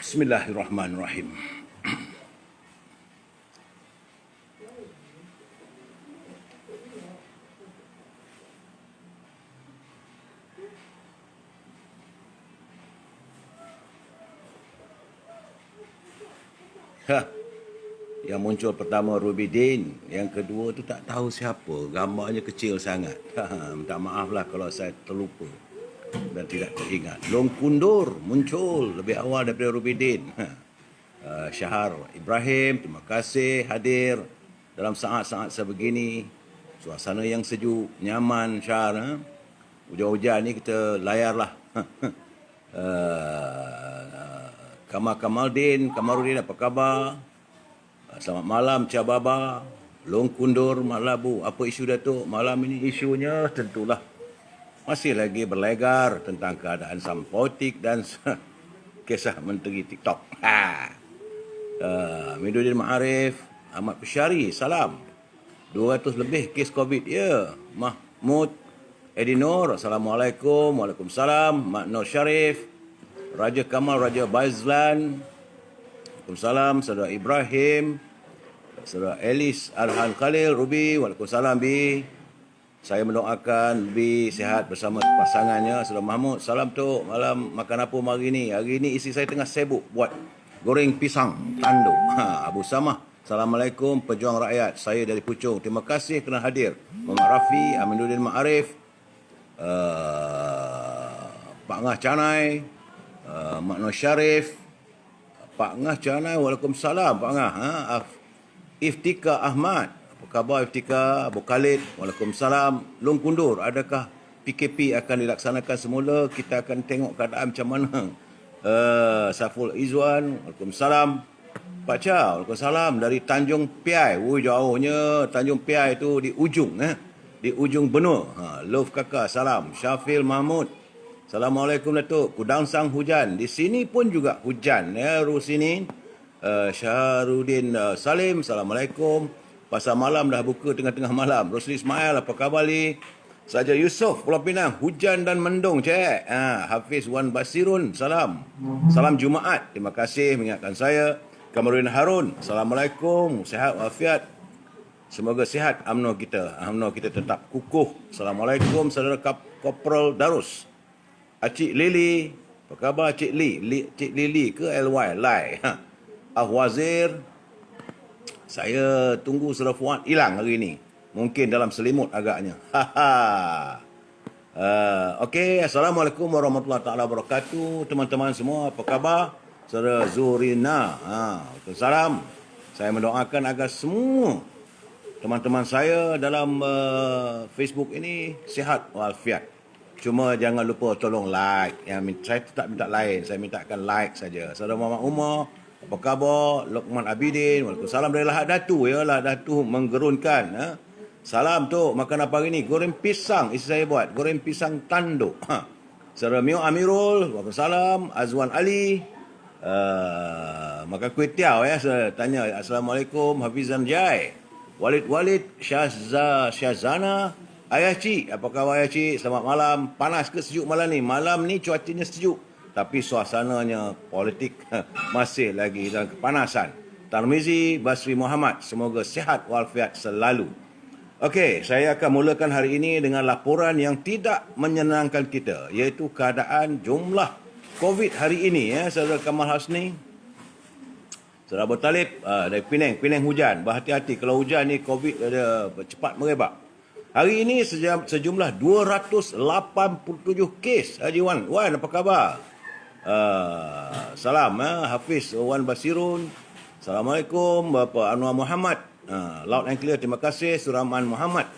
Bismillahirrahmanirrahim. Yang muncul pertama Ruby Din, yang kedua tu tak tahu siapa, gambarnya kecil sangat. Minta maaf lah kalau saya terlupa dan tidak teringat. Long Kundur muncul lebih awal daripada Ruby Din. Syahar Ibrahim, terima kasih hadir dalam saat-saat sebegini. Suasana yang sejuk, nyaman, Syahar. Hujan-hujan ni kita layarlah. Kamaldin, Kamarudin, apa khabar? Selamat malam, Cia Baba. Long Kundur, Mak Labu. Apa isu Datuk? Malam ini isunya tentulah masih lagi berlegar tentang keadaan sam politik dan kisah menteri TikTok. Midudin Ma'arif, Ahmad Pyari, salam. 200 lebih kes COVID, ya. Mahmud Edinur, Assalamualaikum. Waalaikumsalam. Mak Nur Syarif, Raja Kamal, Raja Baizlan, Waalaikumsalam. Saudara Ibrahim, Saudara Elis Arhan Khalil, Ruby, Waalaikumsalam Bi. Saya mendoakan Bi sihat bersama pasangannya. Saudara Mahmud, salam Tok. Malam makan apa hari ini? Hari ini isteri saya tengah sibuk buat goreng pisang tanduk. Abu Samah, Assalamualaikum pejuang rakyat. Saya dari Puchong. Terima kasih kerana hadir. Muhammad Rafi, Aminuddin Ma'arif, Pak Ngah Canai, Mak Nur Syarif, Pak Ngah Canai, Waalaikumsalam Pak Ngah. Iftika Ahmad, apa khabar Iftika? Abu Khalid, Waalaikumsalam. Long Kundur, adakah PKP akan dilaksanakan semula? Kita akan tengok keadaan macam mana. Saful Izwan, Waalaikumsalam. Pak Cha, Waalaikumsalam. Dari Tanjung Piai, jauhnya. Tanjung Piai itu di ujung, di ujung benua. Love kakak, salam. Syafil Mahmud, Assalamualaikum Datuk. Kudangsang hujan. Di sini pun juga hujan, ya, Rusini. Syahrudin Salim, Assalamualaikum. Pasar malam dah buka tengah-tengah malam. Rosli Ismail, apa khabar li? Saja Yusof, Pulau Pinang, hujan dan mendung, cik. Hafiz Wan Basirun, salam. Salam Jumaat, terima kasih mengingatkan saya. Kamarudin Harun, Assalamualaikum. Sihat walafiat. Semoga sihat UMNO kita. UMNO kita tetap kukuh. Assalamualaikum, saudara Kopral Darus. Cik Lili, apa khabar Cik Li? Cik Lili ke LY? Lai. Wazir, saya tunggu Saudara Fuad hilang hari ini. Mungkin dalam selimut agaknya. Okey, Assalamualaikum warahmatullahi taala wabarakatuh. Teman-teman semua, apa khabar? Saudara Zurina, Waalaikumsalam. Saya mendoakan agar semua teman-teman saya dalam Facebook ini sihat walafiat. Cuma jangan lupa tolong like. Saya tak minta lain, saya mintakan like saja. Saudara Muhammad Umar, apa khabar? Lokman Abidin, Waalaikumsalam dari Lahad Datu, ya. Lahad Datu menggerunkan. Salam Tok, makan apa hari ni? Goreng pisang, isteri saya buat. Goreng pisang tanduk. Saudara Mio Amirul, Waalaikumsalam. Azwan Ali, makan kuih tiaw, ya. Saya tanya, Assalamualaikum. Hafizan Jai, Walid Syazana. Ayah Cik, apa khabar Ayah Cik? Selamat malam. Panas ke sejuk malam ni? Malam ni cuacanya sejuk, tapi suasananya politik masih lagi dalam kepanasan. Tarmizi Basri Muhammad, semoga sihat walafiat selalu. Okey, saya akan mulakan hari ini dengan laporan yang tidak menyenangkan kita, iaitu keadaan jumlah COVID hari ini, ya. Saudara Kamal Hasni, Saudara Abu Talib, dari Penang hujan. Berhati-hati, kalau hujan ni COVID ada cepat merebak. Hari ini sejumlah 287 kes. Haji Wan, apa khabar? Salam, Hafiz Wan Basirun. Assalamualaikum Bapak Anwar Muhammad. Loud and clear, terima kasih. Suraman Muhammad,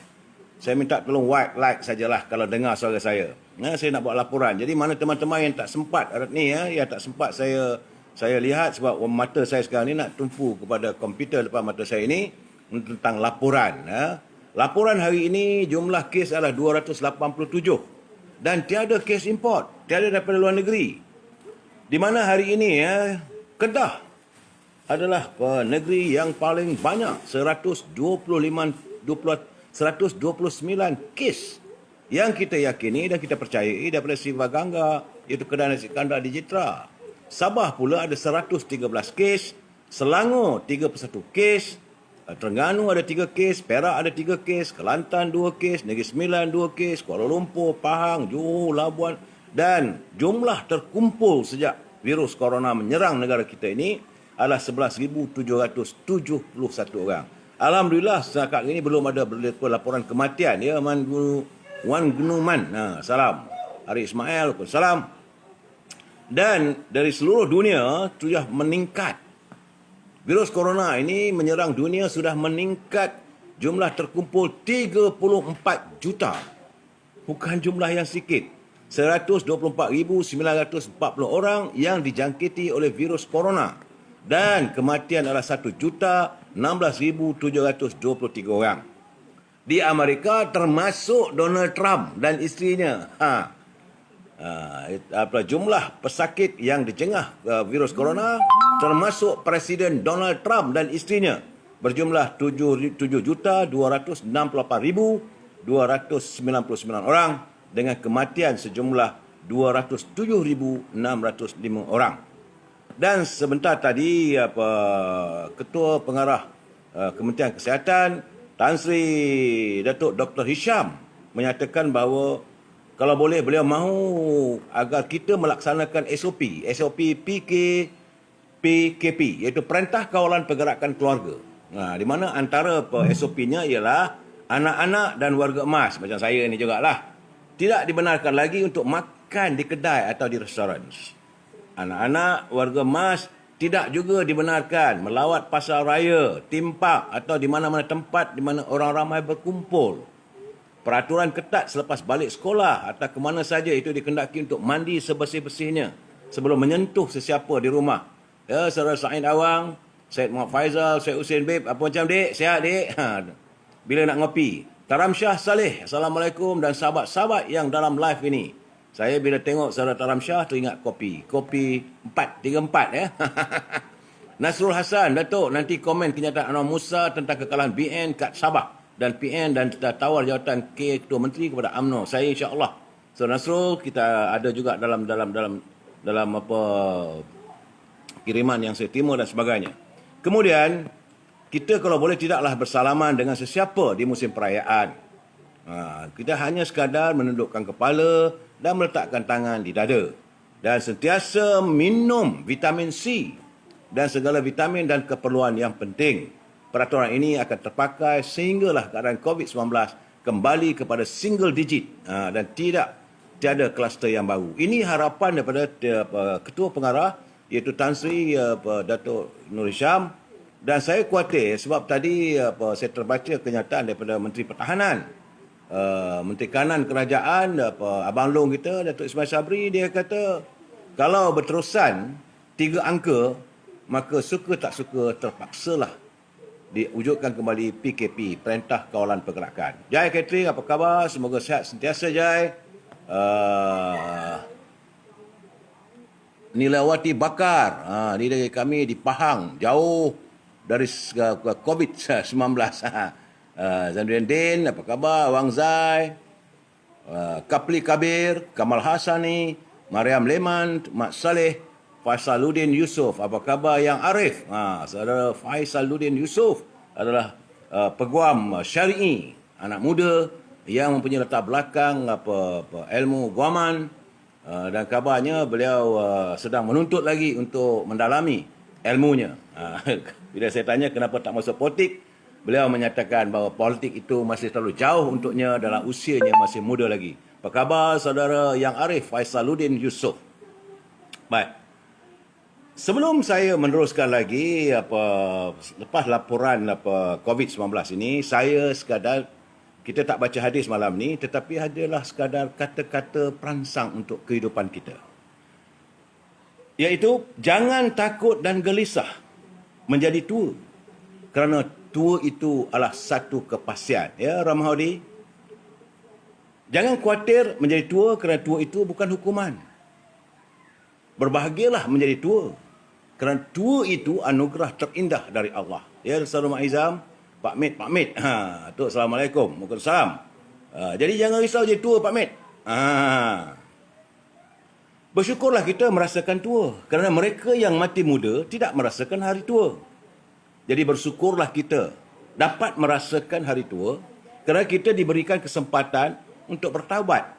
saya minta tolong like sajalah kalau dengar suara saya. Saya nak buat laporan. Jadi mana teman-teman yang tak sempat ni, yang tak sempat saya lihat sebab mata saya sekarang ni nak tumpu kepada komputer depan mata saya ini tentang laporan. Laporan hari ini jumlah kes adalah 287 dan tiada kes import, tiada daripada luar negeri. Di mana hari ini, Kedah adalah negeri yang paling banyak, 129 kes yang kita yakini dan kita percayai daripada Siva Gangga, iaitu kedai nasi kandar Digitra. Sabah pula ada 113 kes, Selangor 31 kes, Terengganu ada 3 kes, Perak ada 3 kes, Kelantan 2 kes, Negeri Sembilan 2 kes, Kuala Lumpur, Pahang, Johor, Labuan, dan jumlah terkumpul sejak virus corona menyerang negara kita ini adalah 11,771 orang. Alhamdulillah setakat ini belum ada laporan kematian. Ya, Wan Genuman. Salam. Ari Ismail, salam. Dan dari seluruh dunia sudah meningkat. Virus corona ini menyerang dunia sudah meningkat, jumlah terkumpul 34 juta. Bukan jumlah yang sedikit. 124,940 orang yang dijangkiti oleh virus corona. Dan kematian adalah 1,16,723 orang. Di Amerika termasuk Donald Trump dan isterinya. Jumlah pesakit yang dijengah virus corona termasuk Presiden Donald Trump dan isterinya berjumlah 7,268,299 orang dengan kematian sejumlah 207,605 orang. Dan sebentar tadi Ketua Pengarah Kementerian Kesihatan Tan Sri Datuk Dr. Hisham menyatakan bahawa kalau boleh beliau mahu agar kita melaksanakan SOP PKP, iaitu Perintah Kawalan Pergerakan Keluarga. Di mana antara SOP-nya ialah anak-anak dan warga emas, macam saya ni jugalah, tidak dibenarkan lagi untuk makan di kedai atau di restoran. Anak-anak, warga emas tidak juga dibenarkan melawat pasar raya, theme park atau di mana-mana tempat di mana orang ramai berkumpul. Peraturan ketat selepas balik sekolah atau ke mana saja itu dikendaki untuk mandi sebersih-bersihnya sebelum menyentuh sesiapa di rumah. Ya, Saudara Said Awang, Syed Muhammad Faizal, Syed Hussein Bib, apa macam dek? Sihat dek? Bila nak ngopi? Taram Shah Saleh, Assalamualaikum, dan sahabat-sahabat yang dalam live ini. Saya bila tengok Saudara Taram Shah teringat kopi 434 ya. Nasrul Hasan, Datuk, nanti komen kenyataan Anwar Musa tentang kekalahan BN kat Sabah dan PN dan tawar jawatan Ketua Menteri kepada UMNO. Saya insya-Allah. So Nasrul, kita ada juga dalam apa kiriman yang saya terima dan sebagainya. Kemudian kita kalau boleh tidaklah bersalaman dengan sesiapa di musim perayaan. Kita hanya sekadar menundukkan kepala dan meletakkan tangan di dada dan sentiasa minum vitamin C dan segala vitamin dan keperluan yang penting. Peraturan ini akan terpakai sehinggalah keadaan COVID-19 kembali kepada single digit dan tiada kluster yang baru. Ini harapan daripada Ketua Pengarah iaitu Tan Sri Datuk Nur Hisham, dan saya khuatir sebab tadi saya terbaca kenyataan daripada Menteri Pertahanan, Menteri Kanan Kerajaan, Abang Long kita, Datuk Ismail Sabri, dia kata kalau berterusan 3 angka maka suka tak suka terpaksalah diwujudkan kembali PKP, Perintah Kawalan Pergerakan. Jai Catering, apa khabar? Semoga sihat sentiasa, Jai. Nilawati Bakar, ni dari kami di Pahang, jauh dari COVID-19. Zainuddin Din, apa khabar? Wang Zai, Kapli Kabir, Kamal Hasani, Mariam Leman, Mat Saleh, Faisaluddin Yusof, apa khabar Yang Arif? Saudara Faisaluddin Yusof adalah peguam syar'i, anak muda yang mempunyai latar belakang ilmu guaman, dan kabarnya beliau sedang menuntut lagi untuk mendalami ilmunya. Bila saya tanya kenapa tak masuk politik, beliau menyatakan bahawa politik itu masih terlalu jauh untuknya dalam usianya masih muda lagi. Apa khabar saudara Yang Arif Faisaluddin Yusof? Baik. Sebelum saya meneruskan lagi lepas laporan COVID-19 ini, saya sekadar, kita tak baca hadis malam ni, tetapi adalah sekadar kata-kata perangsang untuk kehidupan kita. Iaitu, jangan takut dan gelisah menjadi tua. Kerana tua itu adalah satu kepastian. Ya, Ramhadi? Jangan khawatir menjadi tua kerana tua itu bukan hukuman. Berbahagialah menjadi tua. Kerana tua itu anugerah terindah dari Allah. Ya, Saudara Ma'izam, Pak Mit. Tok, Assalamualaikum. Waalaikumsalam. Jadi jangan risau jadi tua, Pak Mit. Bersyukurlah kita merasakan tua. Kerana mereka yang mati muda tidak merasakan hari tua. Jadi bersyukurlah kita dapat merasakan hari tua kerana kita diberikan kesempatan untuk bertaubat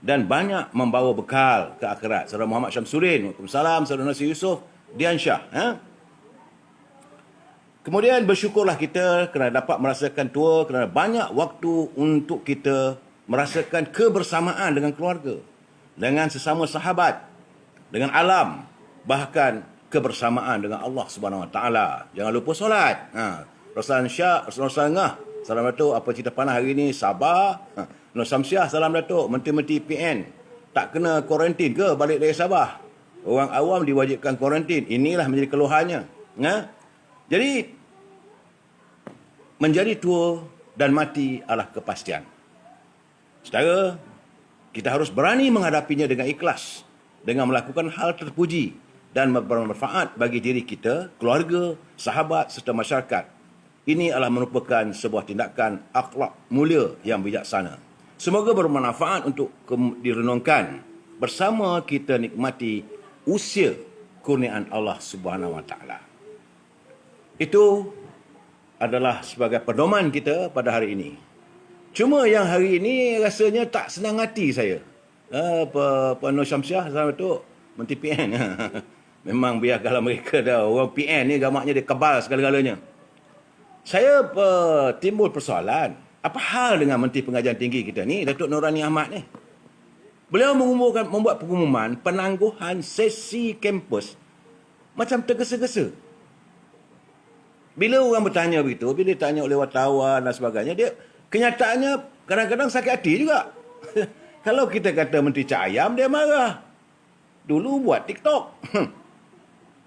dan banyak membawa bekal ke akhirat. Saudara Muhammad Syamsuddin, Waalaikumsalam, Saudara Nasir Yusof, Dian Shah. Kemudian bersyukurlah kita kerana dapat merasakan tua, kerana banyak waktu untuk kita merasakan kebersamaan dengan keluarga, dengan sesama sahabat, dengan alam, bahkan kebersamaan dengan Allah Subhanahu Wa Taala. Jangan lupa solat. Rasulullah Syah, Rasulullah Ngah, salam Datuk, apa cerita panah hari ini? Sabah. Nur Samsiah, salam Datuk, menteri-menteri PN. Tak kena kuarantin ke balik dari Sabah? Orang awam diwajibkan kuarantin. Inilah menjadi keluhannya. Jadi, menjadi tua dan mati adalah kepastian. Saudara, kita harus berani menghadapinya dengan ikhlas, dengan melakukan hal terpuji dan bermanfaat bagi diri kita, keluarga, sahabat serta masyarakat. Ini adalah merupakan sebuah tindakan akhlak mulia yang bijaksana. Semoga bermanfaat untuk direnungkan bersama kita nikmati usia kurniaan Allah Subhanahu Wa Taala. Itu adalah sebagai pedoman kita pada hari ini. Cuma yang hari ini rasanya tak senang hati saya. Nur Syamsiah, salam Datuk, Menteri PN. Memang biarkanlah mereka dah. Orang PN ni gamaknya dia kebal segala-galanya. Saya timbul persoalan. Apa hal dengan Menteri Pengajian Tinggi kita ni, Datuk Nurani Ahmad ni? Beliau membuat pengumuman penangguhan sesi kampus macam tergesa-gesa. Bila orang bertanya begitu, bila ditanya oleh wartawan dan sebagainya, dia kenyataannya kadang-kadang sakit hati juga. Kalau kita kata Menteri Cak Ayam, dia marah. Dulu buat TikTok.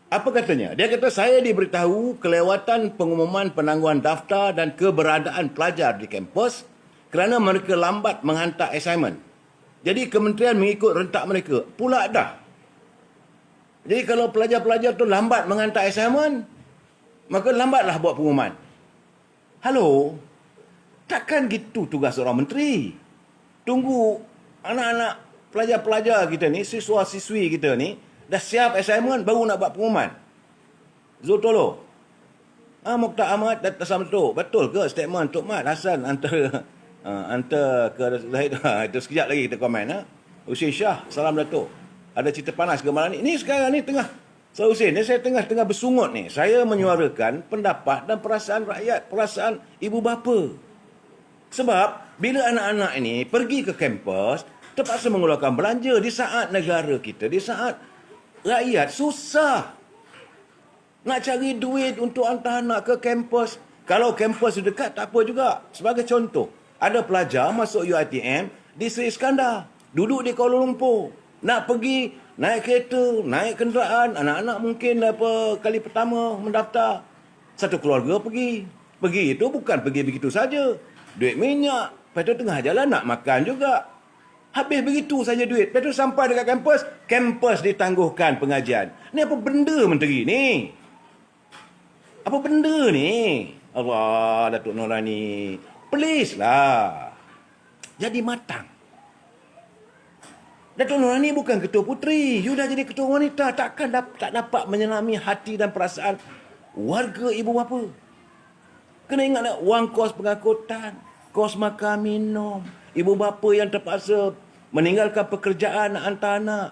Apa katanya? Dia kata, saya diberitahu kelewatan pengumuman penangguhan daftar dan keberadaan pelajar di kampus kerana mereka lambat menghantar assignment. Jadi kementerian mengikut rentak mereka. Pula dah. Jadi kalau pelajar-pelajar tu lambat menghantar assignment, maka lambatlah buat pengumuman. Halo? Takkan gitu tugas seorang menteri? Tunggu anak-anak pelajar-pelajar kita ni, siswa-siswi kita ni, dah siap assignment, baru nak buat pengumuman. Zul Tolo. Mokhtar Ahmad datang sama Datuk. Betul ke statement Tok Mat Hasan antara ke Zahid? Itu sekejap lagi kita komen. Husin Shah, salam Datuk. Ada cerita panas ke malam ni? Ini sekarang ni tengah, Saya Husin, saya tengah bersungut ni. Saya menyuarakan pendapat dan perasaan rakyat, perasaan ibu bapa. Sebab bila anak-anak ini pergi ke kampus, terpaksa mengeluarkan belanja di saat negara kita, di saat rakyat susah nak cari duit untuk hantar anak ke kampus. Kalau kampus dekat, tak apa juga. Sebagai contoh, ada pelajar masuk UiTM di Seri Iskandar, duduk di Kuala Lumpur, nak pergi naik kereta, naik kenderaan. Anak-anak mungkin kali pertama mendaftar. Satu keluarga pergi. Pergi itu bukan pergi begitu saja. Duit minyak. Lepas tu tengah jalan nak makan juga. Habis begitu saja duit. Lepas tu sampai dekat kampus, kampus ditangguhkan pengajian. Ni apa benda menteri ni? Apa benda ni? Allah, Datuk Nurani. Please lah. Jadi matang. Datuk Nurani bukan ketua puteri. You dah jadi ketua wanita. Takkan tak dapat menyelami hati dan perasaan warga ibu bapa. Kena ingat nak wang kos pengangkutan, kos makan minum. Ibu bapa yang terpaksa meninggalkan pekerjaan nak hantar anak.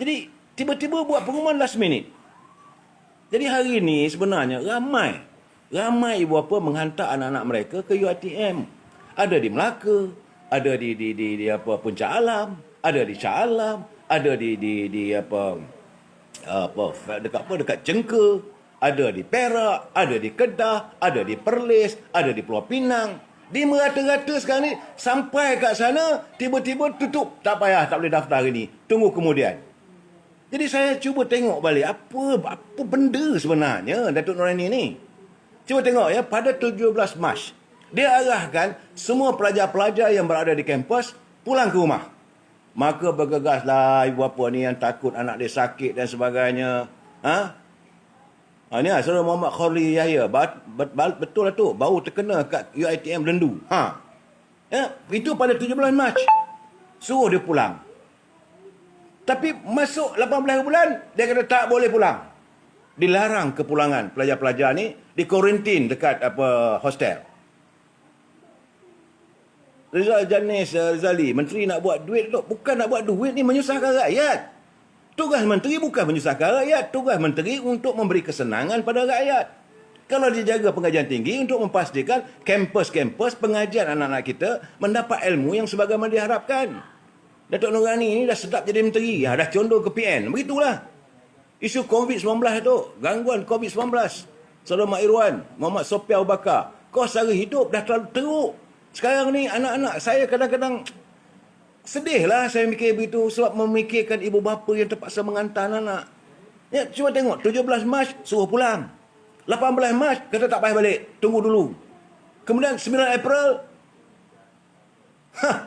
Jadi, tiba-tiba buat pengumuman last minute. Jadi hari ini sebenarnya ramai ibu bapa menghantar anak-anak mereka ke UiTM. Ada di Melaka, ada di Puncak Alam, ada di Shah Alam, ada dekat Cengka, ada di Perak, ada di Kedah, ada di Perlis, ada di Pulau Pinang. Di merata-rata sekarang ni, sampai kat sana, tiba-tiba tutup. Tak payah, tak boleh daftar hari ni. Tunggu kemudian. Jadi saya cuba tengok balik, apa benda sebenarnya Datuk Nurani ni. Cuba tengok ya, pada 17 Mac, dia arahkan semua pelajar-pelajar yang berada di kampus pulang ke rumah. Maka bergegaslah ibu bapa ni yang takut anak dia sakit dan sebagainya. Ni Saudara Muhammad Khorli Yahya. Betul lah tu. Baru terkena kat UiTM Lendu. Itu pada 17 Mac. Suruh dia pulang. Tapi masuk 18 bulan, dia kata tak boleh pulang. Dilarang kepulangan pelajar-pelajar ni, di kuarantin dekat hostel. Rizali, menteri nak buat duit tu, bukan nak buat duit ni menyusahkan rakyat. Tugas menteri bukan menyusahkan rakyat, tugas menteri untuk memberi kesenangan pada rakyat. Kalau dia jaga pengajian tinggi untuk memastikan kampus-kampus pengajian anak-anak kita mendapat ilmu yang sebagaimana diharapkan. Datuk Nurani ni dah sedap jadi menteri, dah condong ke PN. Begitulah. Isu COVID-19 tu, gangguan COVID-19. Saudara Mak Irwan, Muhammad Sofia Abu Bakar, kos sara hidup dah terlalu teruk. Sekarang ni anak-anak saya kadang-kadang sedih lah saya mikir begitu sebab memikirkan ibu bapa yang terpaksa menghantar anak. Ya, cuba tengok 17 Mac suruh pulang. 18 Mac kata tak payah balik, tunggu dulu. Kemudian 9 April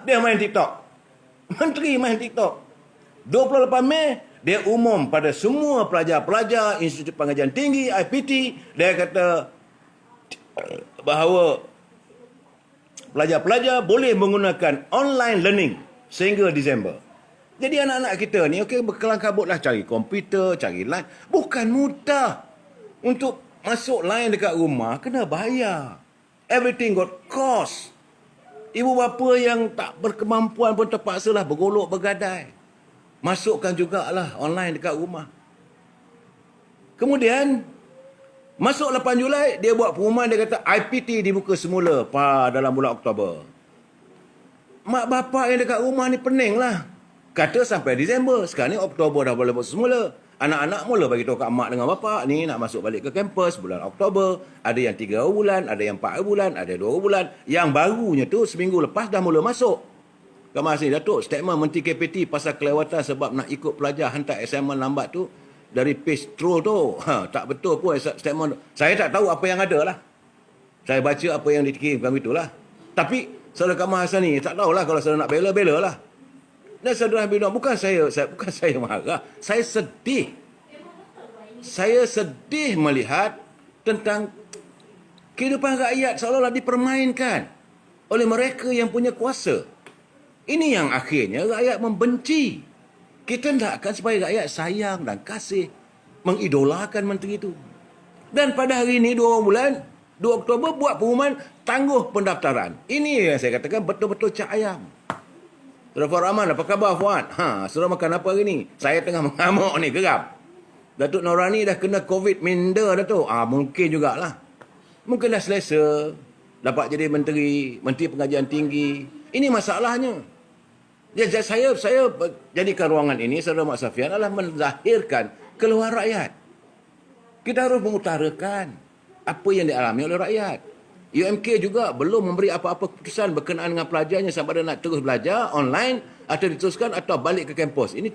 dia main TikTok. Menteri main TikTok. 28 Mei dia umum pada semua pelajar-pelajar Institut Pengajian Tinggi IPT, dia kata bahawa pelajar-pelajar boleh menggunakan online learning sehingga Disember. Jadi anak-anak kita ni berkelang kabutlah cari komputer, cari line. Bukan mudah. Untuk masuk line dekat rumah kena bayar. Everything got cost. Ibu bapa yang tak berkemampuan pun terpaksalah bergolok bergadai. Masukkan jugalah online dekat rumah. Kemudian masuk 8 Julai, dia buat pengumuman, dia kata IPT dibuka semula dalam bulan Oktober. Mak bapak yang dekat rumah ni pening lah. Kata sampai Disember. Sekarang ni Oktober dah boleh buat semula. Anak-anak mula bagi tahu kat mak dengan bapak ni nak masuk balik ke kampus bulan Oktober. Ada yang 3 bulan, ada yang 4 bulan, ada 2 bulan. Yang barunya tu seminggu lepas dah mula masuk. Kat masa ni Datuk, statement Menteri KPT pasal kelewatan sebab nak ikut pelajar hantar assignment lambat tu dari page troll tu. Tak betul pun statement tu. Saya tak tahu apa yang ada lah. Saya baca apa yang dikirimkan itulah. Tapi Saudara Kamal Hassan ni tak tahulah, kalau saudara nak bela lah. Dan saudara bilang bukan saya marah. Saya sedih. Saya sedih melihat tentang kehidupan rakyat seolah-olah dipermainkan oleh mereka yang punya kuasa. Ini yang akhirnya rakyat membenci. Kita hendakkan supaya rakyat sayang dan kasih, mengidolakan menteri itu. Dan pada hari ini 2 bulan, 2 Oktober buat pengumuman tangguh pendaftaran. Ini yang saya katakan betul-betul cak ayam. Saudara Fuad Rahman, apa khabar Fuad? Saudara makan apa hari ni? Saya tengah mengamuk ni, geram. Datuk Norani dah kena COVID minda dah tu. Mungkin jugalah. Mungkin dah selesa. Dapat jadi menteri pengajian tinggi. Ini masalahnya. Jadi saya jadikan ruangan ini, Saudara Mak Safian, adalah menzahirkan keluhan rakyat. Kita harus mengutarakan apa yang dialami oleh rakyat. UMK juga belum memberi apa-apa keputusan berkenaan dengan pelajarnya sama ada nak terus belajar online atau diteruskan atau balik ke kampus. Ini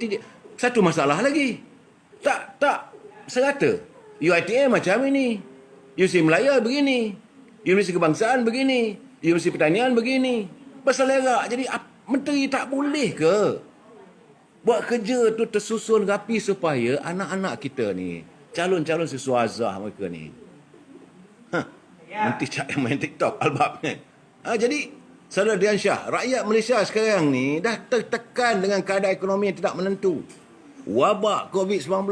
satu masalah lagi. Tak serata. UiTM macam ini. UC Melaya begini. Universiti Kebangsaan begini. Universiti Pertanian begini. Berselerak. Jadi menteri tak boleh ke buat kerja tu tersusun rapi supaya anak-anak kita ni, calon-calon siswa azhar mereka ni, menteri cak yang main TikTok albab ni. Jadi Saudara Dian Shah, rakyat Malaysia sekarang ni dah tertekan dengan keadaan ekonomi yang tidak menentu. Wabak COVID-19.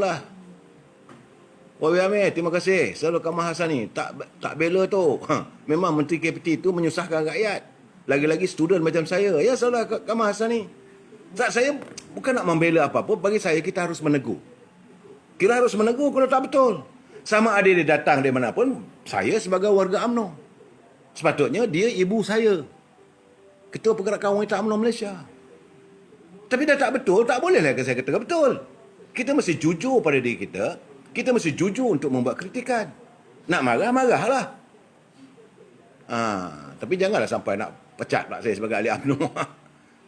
Wabi Amir, terima kasih. Saudara Kamal Hassan ni tak bela tu. Memang Menteri KPT tu menyusahkan rakyat. Lagi-lagi student macam saya. Ya, Saudara Kamal Hassan ni. Saya bukan nak membela apa-apa. Bagi saya, kita harus menegur. Kita harus menegur kalau tak betul. Sama ada dia datang dari mana pun, saya sebagai warga UMNO. Sepatutnya dia ibu saya. Ketua Pergerakan Wanita UMNO Malaysia. Tapi dah tak betul, tak bolehlah saya kata betul. Kita mesti jujur pada diri kita. Kita mesti jujur untuk membuat kritikan. Nak marah, marahlah. Tapi janganlah sampai nak pecat pula saya sebagai ahli UMNO.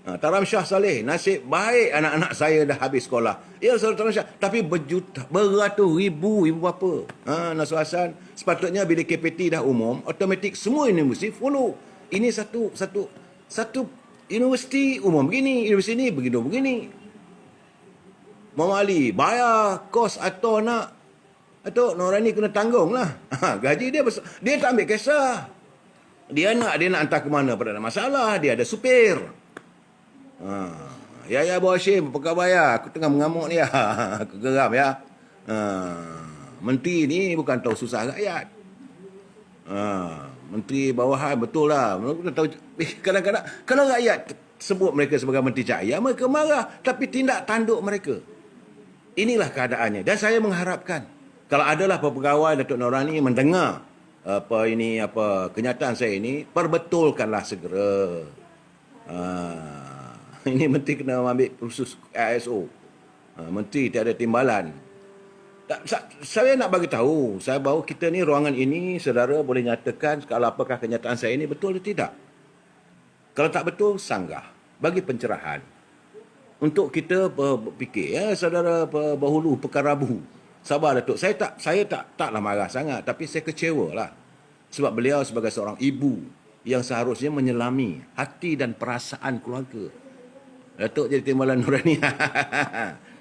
Taram Shah Saleh, nasib baik anak-anak saya dah habis sekolah. Ya, Saudara Taram Shah. Tapi beratus ribu ibu bapa. Nasr Hassan, sepatutnya bila KPT dah umum, automatik semua universiti follow. Ini satu universiti umum begini, universiti ni begini. Muhammad Ali, bayar kos atau nak Datuk Norani kena tanggung lah. Gaji dia besar. Dia tak ambil kisah. Dia nak hantar ke mana pada ada masalah. Dia ada supir. Ya Abu Hashim, apa khabar ya? Aku tengah mengamuk ni ya. Aku geram ya. Ha, menteri ni bukan tahu susah rakyat. Ha, menteri bawahan betul lah. Mereka tahu kadang-kadang kalau rakyat sebut mereka sebagai menteri cahaya, mereka marah, tapi tindak tanduk mereka. Inilah keadaannya dan saya mengharapkan kalau adalah pegawai Datuk Norani mendengar kenyataan saya ini, perbetulkanlah segera. Ini menteri kena ambil kursus ISO. Menteri tiada timbalan. Saya nak bagi tahu, saya baru kita ni ruangan ini saudara boleh nyatakan kalau apakah kenyataan saya ini betul atau tidak. Kalau tak betul, sanggah bagi pencerahan. Untuk kita berfikir ya saudara berhulu pekarabu. Sabar Datuk. Saya taklah marah sangat tapi saya kecewalah. Sebab beliau sebagai seorang ibu yang seharusnya menyelami hati dan perasaan keluarga. Datuk jadi timbalan Norani.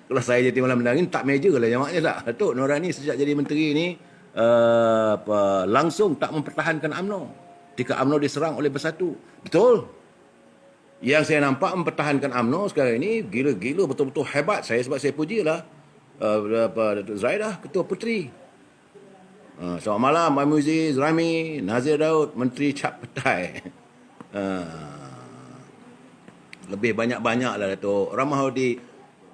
Kalau saya jadi timbalan Norani tak meja lah jamaknya tak. Datuk Norani sejak jadi menteri ni langsung tak mempertahankan UMNO. Ketika UMNO diserang oleh Bersatu. Betul. Yang saya nampak mempertahankan UMNO sekarang ini gila-gila betul-betul hebat. Sebab saya pujilah Datuk Zaidah, Ketua Puteri. Selamat malam, Muizi, Zrami, Nazir Daud, Menteri Cap Petai. Lebih banyak-banyak lah Datuk. Ramah di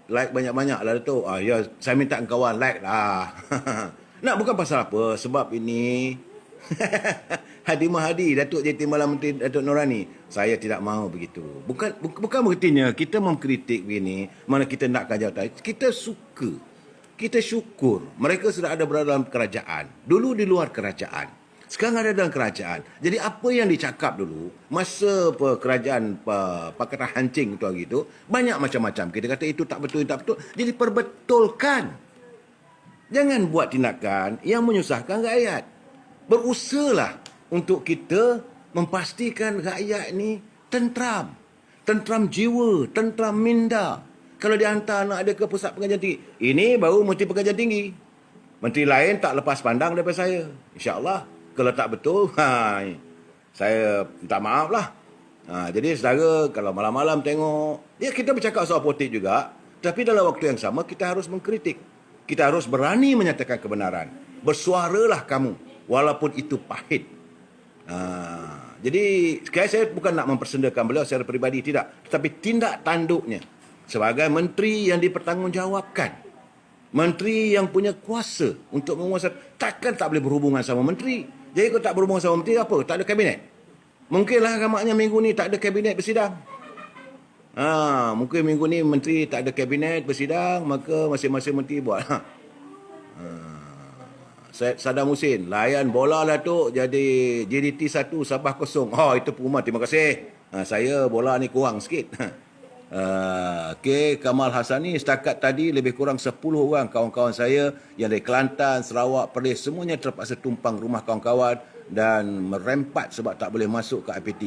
like banyak-banyak lah Datuk. Ya, saya minta kawan like lah. Nak bukan pasal apa, sebab ini Hadi Mahadi, Datuk jadi Timbalan Menteri Datuk Norani. Saya tidak mahu begitu. Bukan berartinya kita mengkritik begini, mana kita nak jawatan. Kita suka. Kita syukur mereka sudah ada berada dalam kerajaan. Dulu di luar kerajaan. Sekarang ada dalam kerajaan. Jadi apa yang dicakap dulu masa kerajaan Pakatan Hancing itu hari itu banyak macam-macam. Kita kata itu tak betul, tak betul. Jadi perbetulkan. Jangan buat tindakan yang menyusahkan rakyat. Berusahalah untuk kita memastikan rakyat ni tentram. Tentram jiwa, tentram minda. Kalau dihantar anak dia ke pusat pengajian tinggi. Ini baru menteri pengajian tinggi. Menteri lain tak lepas pandang daripada saya. InsyaAllah. Kalau tak betul, saya minta maaf lah. Jadi saudara, kalau malam-malam tengok, ya kita bercakap soal politik juga. Tapi dalam waktu yang sama, kita harus mengkritik. Kita harus berani menyatakan kebenaran. Bersuaralah kamu. Walaupun itu pahit. Jadi, sekali saya bukan nak mempersendakan beliau secara peribadi, tidak. Tetapi tindak tanduknya. Sebagai menteri yang dipertanggungjawabkan. Menteri yang punya kuasa untuk menguasai. Takkan tak boleh berhubungan sama menteri. Jadi kalau tak berhubungan sama menteri, apa? Tak ada kabinet. Mungkinlah agaknya minggu ni tak ada kabinet bersidang. Mungkin minggu ni menteri tak ada kabinet bersidang, maka masing-masing menteri buat. Saddam Hussein, layan bola lah tu jadi JDT 1, Sabah 0. Itu pengumuman, terima kasih. Saya bola ni kurang sikit. Kamal Hassani, setakat tadi lebih kurang 10 orang kawan-kawan saya yang dari Kelantan, Sarawak, Perlis, semuanya terpaksa tumpang rumah kawan-kawan dan merempat sebab tak boleh masuk ke IPT.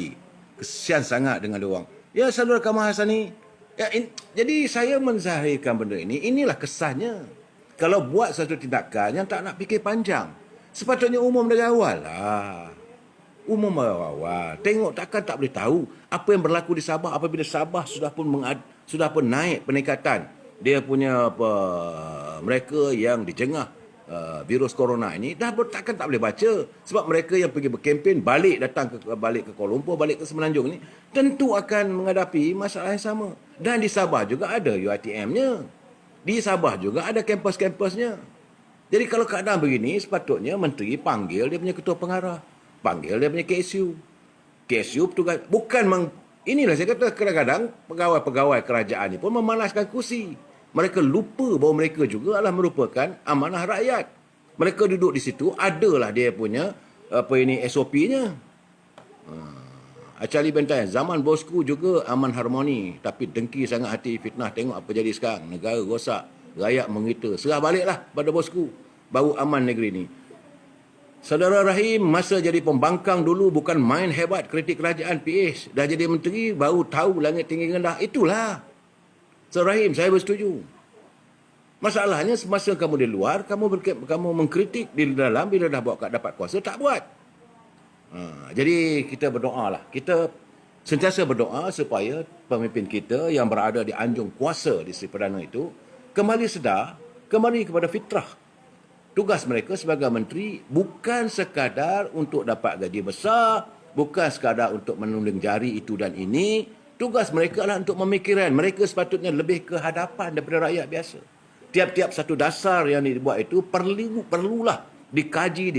Kesian sangat dengan diorang. Ya, saudara Kamal Hassani. Jadi saya menzahirkan benda ini, inilah kesannya. Kalau buat satu tindakan yang tak nak fikir panjang, sepatutnya umum dari awal lah. Umum dari awal. Tengok takkan tak boleh tahu apa yang berlaku di Sabah apabila Sabah sudah pun naik peningkatan. Dia punya mereka yang dijengah virus corona ini takkan tak boleh baca. Sebab mereka yang pergi berkempen balik ke Kuala Lumpur, balik ke Semenanjung ni tentu akan menghadapi masalah yang sama. Dan di Sabah juga ada UiTM-nya. Di Sabah juga ada kampus-kampusnya. Jadi kalau keadaan begini, sepatutnya menteri panggil dia punya ketua pengarah. Panggil dia punya KSU. KSU petugas. Inilah saya kata kadang-kadang pegawai-pegawai kerajaan ni pun memanaskan kursi. Mereka lupa bahawa mereka juga adalah merupakan amanah rakyat. Mereka duduk di situ, adalah dia punya SOP-nya. Acali Bentayang, zaman bosku juga aman harmoni. Tapi dengki sangat hati fitnah. Tengok apa jadi sekarang. Negara rosak. Rakyat mengita. Serah baliklah pada bosku. Baru aman negeri ni. Saudara Rahim, masa jadi pembangkang dulu bukan main hebat kritik kerajaan PH. Dah jadi menteri, baru tahu langit tinggi rendah. Itulah. Saudara Rahim, saya bersetuju. Masalahnya semasa kamu di luar, kamu mengkritik di dalam, bila dah dapat kuasa, tak buat. Jadi kita berdoa lah. Kita sentiasa berdoa supaya pemimpin kita yang berada di anjung kuasa di Sri Perdana itu kembali sedar, kembali kepada fitrah. Tugas mereka sebagai menteri bukan sekadar untuk dapat gaji besar, bukan sekadar untuk menunding jari itu dan ini. Tugas mereka adalah untuk memikirkan. Mereka sepatutnya lebih ke hadapan daripada rakyat biasa. Tiap-tiap satu dasar yang dibuat itu perlulah dikaji.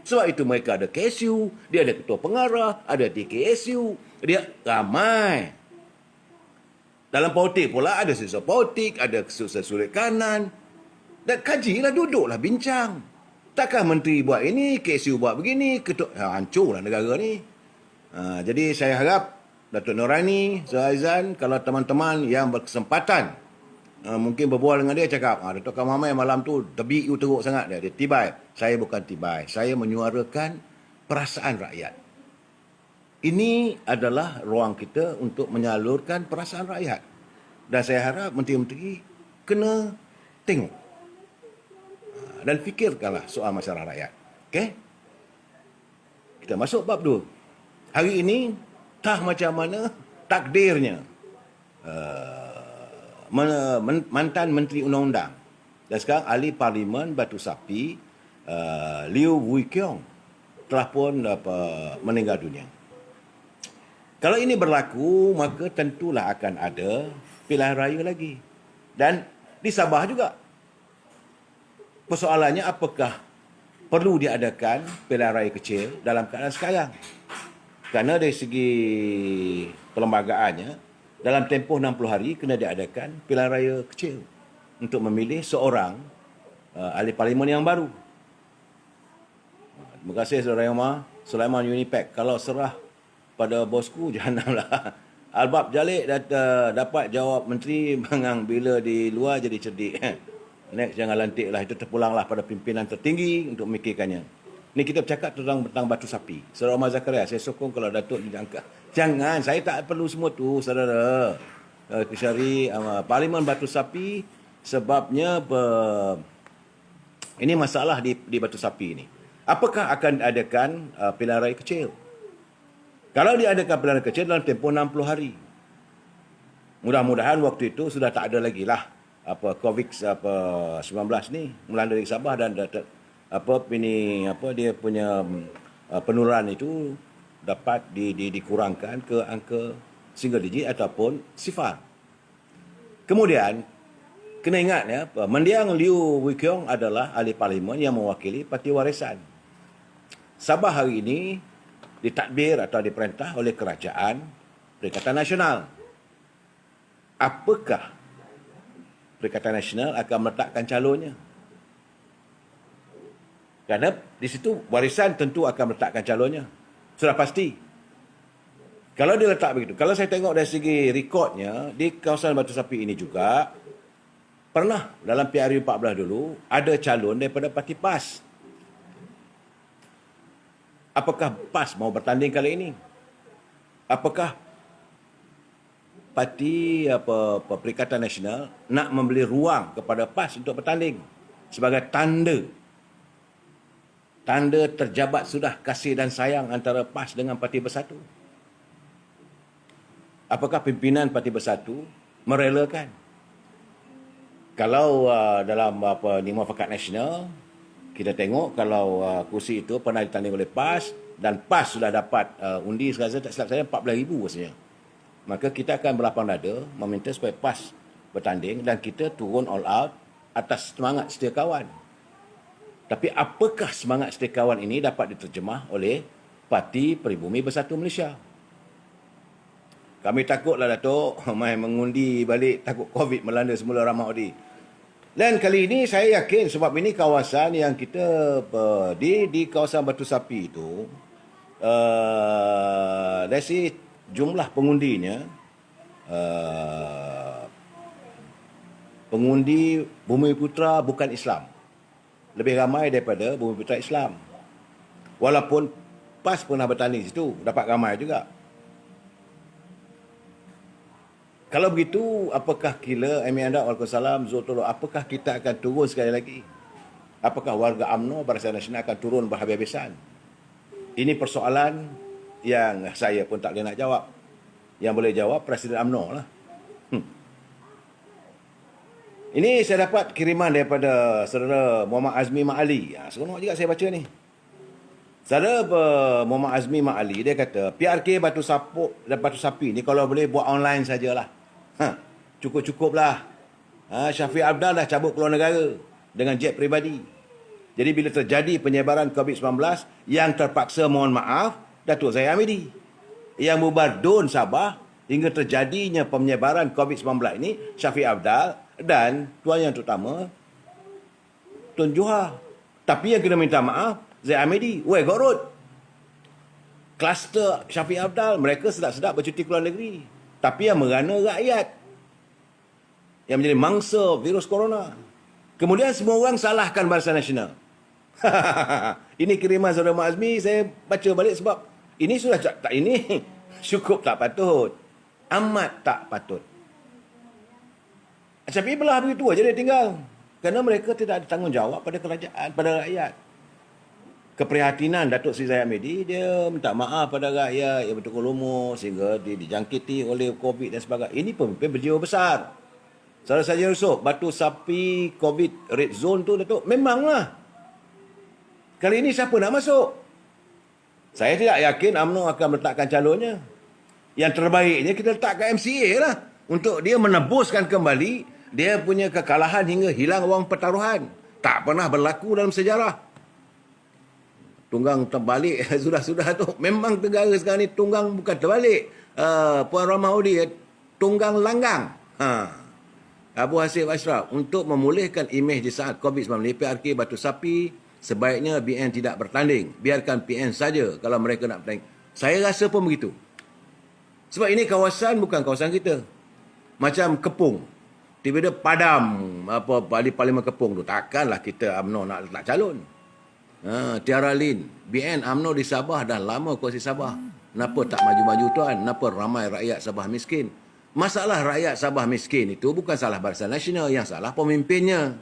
Sebab itu mereka ada KSU, dia ada ketua pengarah, ada TKSU, dia ramai. Dalam politik pula ada siswa politik, ada sudut kanan. Dan kajilah, duduklah, bincang. Takkan menteri buat ini, KSU buat begini, hancurlah negara ni. Jadi saya harap Datuk Norani, Sir Aizan, kalau teman-teman yang berkesempatan, mungkin berbual dengan dia, cakap, Datuk Kamamai malam tu tebi you teruk sangat. Dia tibai. Saya bukan tibai. Saya menyuarakan perasaan rakyat. Ini adalah ruang kita untuk menyalurkan perasaan rakyat. Dan saya harap menteri-menteri kena tengok dan fikirkanlah soal masalah rakyat. Okey? Kita masuk bab 2. Hari ini, entah macam mana takdirnya mantan Menteri Undang-Undang dan sekarang Ahli Parlimen Batu Sapi, Liew Wee Keong telah pun meninggal dunia. Kalau ini berlaku, maka tentulah akan ada pilihan raya lagi. Dan di Sabah juga. Persoalannya, apakah perlu diadakan pilihan raya kecil dalam keadaan sekarang? Kerana dari segi perlembagaannya, dalam tempoh 60 hari kena diadakan pilihan raya kecil untuk memilih seorang ahli parlimen yang baru. Terima kasih Saudara Yoma, Sulaiman Unipack. Kalau serah pada bosku, janganlah. Albab Jalik dapat jawab menteri mengang bila di luar jadi cerdik. Next, jangan lantiklah. Itu terpulanglah pada pimpinan tertinggi untuk memikirkannya. Ni kita bercakap tentang Batu Sapi. Saudara Omar Zakaria, saya sokong kalau Datuk diangkat. Jangan, saya tak perlu semua tu, saudara. Kesyari Parlimen Batu Sapi, sebabnya ini masalah di Batu Sapi ini. Apakah akan adakan pilihan raya kecil? Kalau diadakan pilihan raya kecil dalam tempoh 60 hari. Mudah-mudahan waktu itu sudah tak ada lagi lah COVID-19 ni melanda di Sabah dan dia punya penularan itu dapat dikurangkan ke angka single digit ataupun sifar. Kemudian kena ingat ya, mendiang Liew Wee Keong adalah ahli parlimen yang mewakili Parti Warisan. Sabah hari ini ditadbir atau diperintah oleh Kerajaan Perikatan Nasional. Apakah Perikatan Nasional akan meletakkan calonnya? Kerana di situ Warisan tentu akan meletakkan calonnya. Sudah pasti. Kalau dia letak begitu, kalau saya tengok dari segi rekodnya, di kawasan Batu Sapi ini juga, pernah dalam PRU 14 dulu, ada calon daripada Parti PAS. Apakah PAS mau bertanding kali ini? Apakah Parti Perikatan Nasional nak memberi ruang kepada PAS untuk bertanding sebagai tanda terjabat sudah kasih dan sayang antara PAS dengan Parti Bersatu? Apakah pimpinan Parti Bersatu merelakan? Kalau dalam Muafakat Nasional, kita tengok kalau kursi itu pernah ditanding oleh PAS dan PAS sudah dapat undi sekarang tak silap saya 14,000 rasanya. Maka kita akan berlapang dada meminta supaya PAS bertanding dan kita turun all out atas semangat setia kawan. Tapi apakah semangat setia kawan ini dapat diterjemah oleh Parti Peribumi Bersatu Malaysia? Kami takutlah Datuk, main mengundi balik, takut COVID melanda semula Rahmahudi. Dan kali ini saya yakin sebab ini kawasan yang kita di kawasan Batu Sapi itu, dari segi jumlah pengundinya, pengundi Bumi Putra bukan Islam. Lebih ramai daripada Bumi Putra Islam. Walaupun PAS pernah bertanding di situ, dapat ramai juga. Kalau begitu, apakah kila Amin Anda Waalaikumsalam Zultullah, apakah kita akan turun sekali lagi? Apakah warga UMNO Barisan Nasional akan turun berhabis-habisan? Ini persoalan yang saya pun tak boleh nak jawab. Yang boleh jawab Presiden UMNO lah. Ini saya dapat kiriman daripada saudara Muhammad Azmi Mak Ali. Seronok juga saya baca ni. Saudara Muhammad Azmi Mak Ali, dia kata, PRK Batu Sapuk dan Batu Sapi ni kalau boleh buat online sajalah. Cukup-cukuplah. Syafiq Abdal dah cabut keluar negara dengan jet peribadi. Jadi bila terjadi penyebaran COVID-19, yang terpaksa mohon maaf, Datuk Zahid Hamidi. Yang bubar DUN Sabah hingga terjadinya penyebaran COVID-19 ini, Syafiq Abdal dan tuan yang terutama, Tun Juha. Tapi yang kena minta maaf, Zahid Hamidi. Weh, Gorod. Kluster Syafiq Abdal, mereka sedap-sedap bercuti keluar negeri. Tapi yang merana rakyat. Yang menjadi mangsa virus corona. Kemudian semua orang salahkan Barisan Nasional. Ini kiriman saudara Mak Azmi, saya baca balik sebab ini sudah tak, ini cukup tak patut. Amat tak patut. Tapi belah begitu aja dia tinggal. Kerana mereka tidak ada tanggungjawab pada kerajaan, pada rakyat. Keprihatinan Datuk Seri Zahid Hamidi, dia minta maaf pada rakyat yang bertukar umur sehingga dia dijangkiti oleh COVID dan sebagainya. Ini pemimpin berjiwa besar. Saudara saja Yusof, Batu Sapi COVID red zone tu Datuk, memanglah. Kali ini siapa nak masuk? Saya tidak yakin UMNO akan meletakkan calonnya. Yang terbaiknya kita letakkan MCA lah. Untuk dia menebuskan kembali dia punya kekalahan hingga hilang wang pertaruhan. Tak pernah berlaku dalam sejarah. Tunggang terbalik sudah-sudah tu. Memang negara sekarang ni tunggang bukan terbalik. Puan Rahmaudi, tunggang langgang. Abu Hasib Ashraf, untuk memulihkan imej di saat COVID-19, PRK Batu Sapi, sebaiknya BN tidak bertanding. Biarkan PN saja kalau mereka nak bertanding. Saya rasa pun begitu. Sebab ini kawasan bukan kawasan kita. Macam Kepung. Tiba-tiba padam di Parlimen Kepung tu. Takkanlah kita UMNO nak letak calon. Tiara Lin, BN UMNO di Sabah dah lama kursi Sabah. Kenapa tak maju-maju tuan? Kenapa ramai rakyat Sabah miskin? Masalah rakyat Sabah miskin itu bukan salah Barisan Nasional, yang salah pemimpinnya.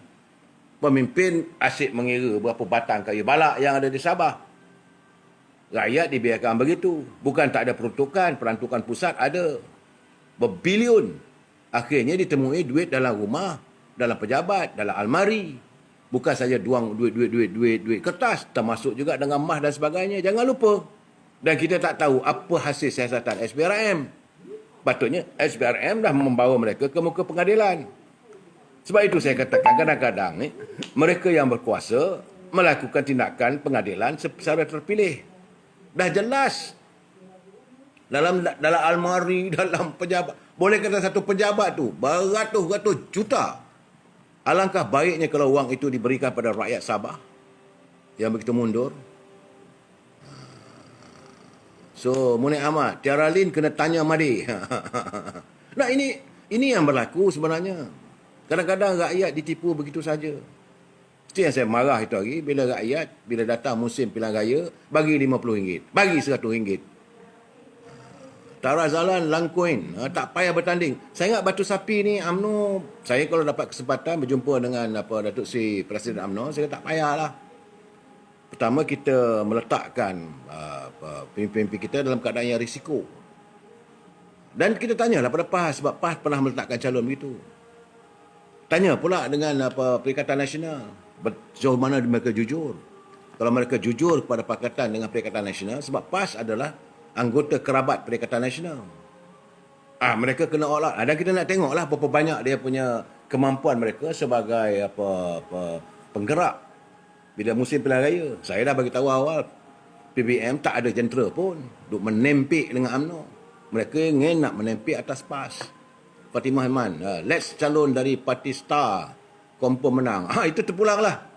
Pemimpin asyik mengira berapa batang kayu balak yang ada di Sabah. Rakyat dibiarkan begitu. Bukan tak ada peruntukan, perantukan pusat ada. Berbilion. Akhirnya ditemui duit dalam rumah, dalam pejabat, dalam almari. Bukan saja duit kertas, termasuk juga dengan mah dan sebagainya. Jangan lupa. Dan kita tak tahu apa hasil siasatan SPRM. Patutnya SPRM dah membawa mereka ke muka pengadilan. Sebab itu saya katakan kadang-kadang ni mereka yang berkuasa melakukan tindakan pengadilan secara terpilih. Dah jelas. Dalam almari, dalam pejabat. Boleh kata satu pejabat tu beratus-ratus juta. Alangkah baiknya kalau wang itu diberikan pada rakyat Sabah yang begitu mundur. So, Munir Ahmad, Tiara Lin kena tanya Madi. Nah, ini yang berlaku sebenarnya. Kadang-kadang rakyat ditipu begitu saja. Itu yang saya marah itu hari, bila rakyat, bila datang musim pilihan raya, bagi RM50, bagi RM100. Tara Zalan Langkuin, tak payah bertanding. Saya ingat Batu Sapi ni, UMNO, saya kalau dapat kesempatan berjumpa dengan Datuk Seri Presiden UMNO, saya kata tak payahlah. Pertama, kita meletakkan pemimpin-pemimpin kita dalam keadaan yang risiko. Dan kita tanyalah pada PAS, sebab PAS pernah meletakkan calon begitu. Tanya pula dengan Perikatan Nasional, sejauh mana mereka jujur. Kalau mereka jujur kepada Pakatan dengan Perikatan Nasional, sebab PAS adalah anggota kerabat Perikatan Nasional. Mereka kena all out. Dan kita nak tengoklah berapa banyak dia punya kemampuan mereka sebagai penggerak. Bila musim pilihan raya, saya dah bagi tahu awal, PBM tak ada jentera pun duk menempik dengan UMNO. Mereka ingin nak menempik atas PAS. Fatimah Iman, let's calon dari Parti Star, confirm menang. Itu terpulanglah.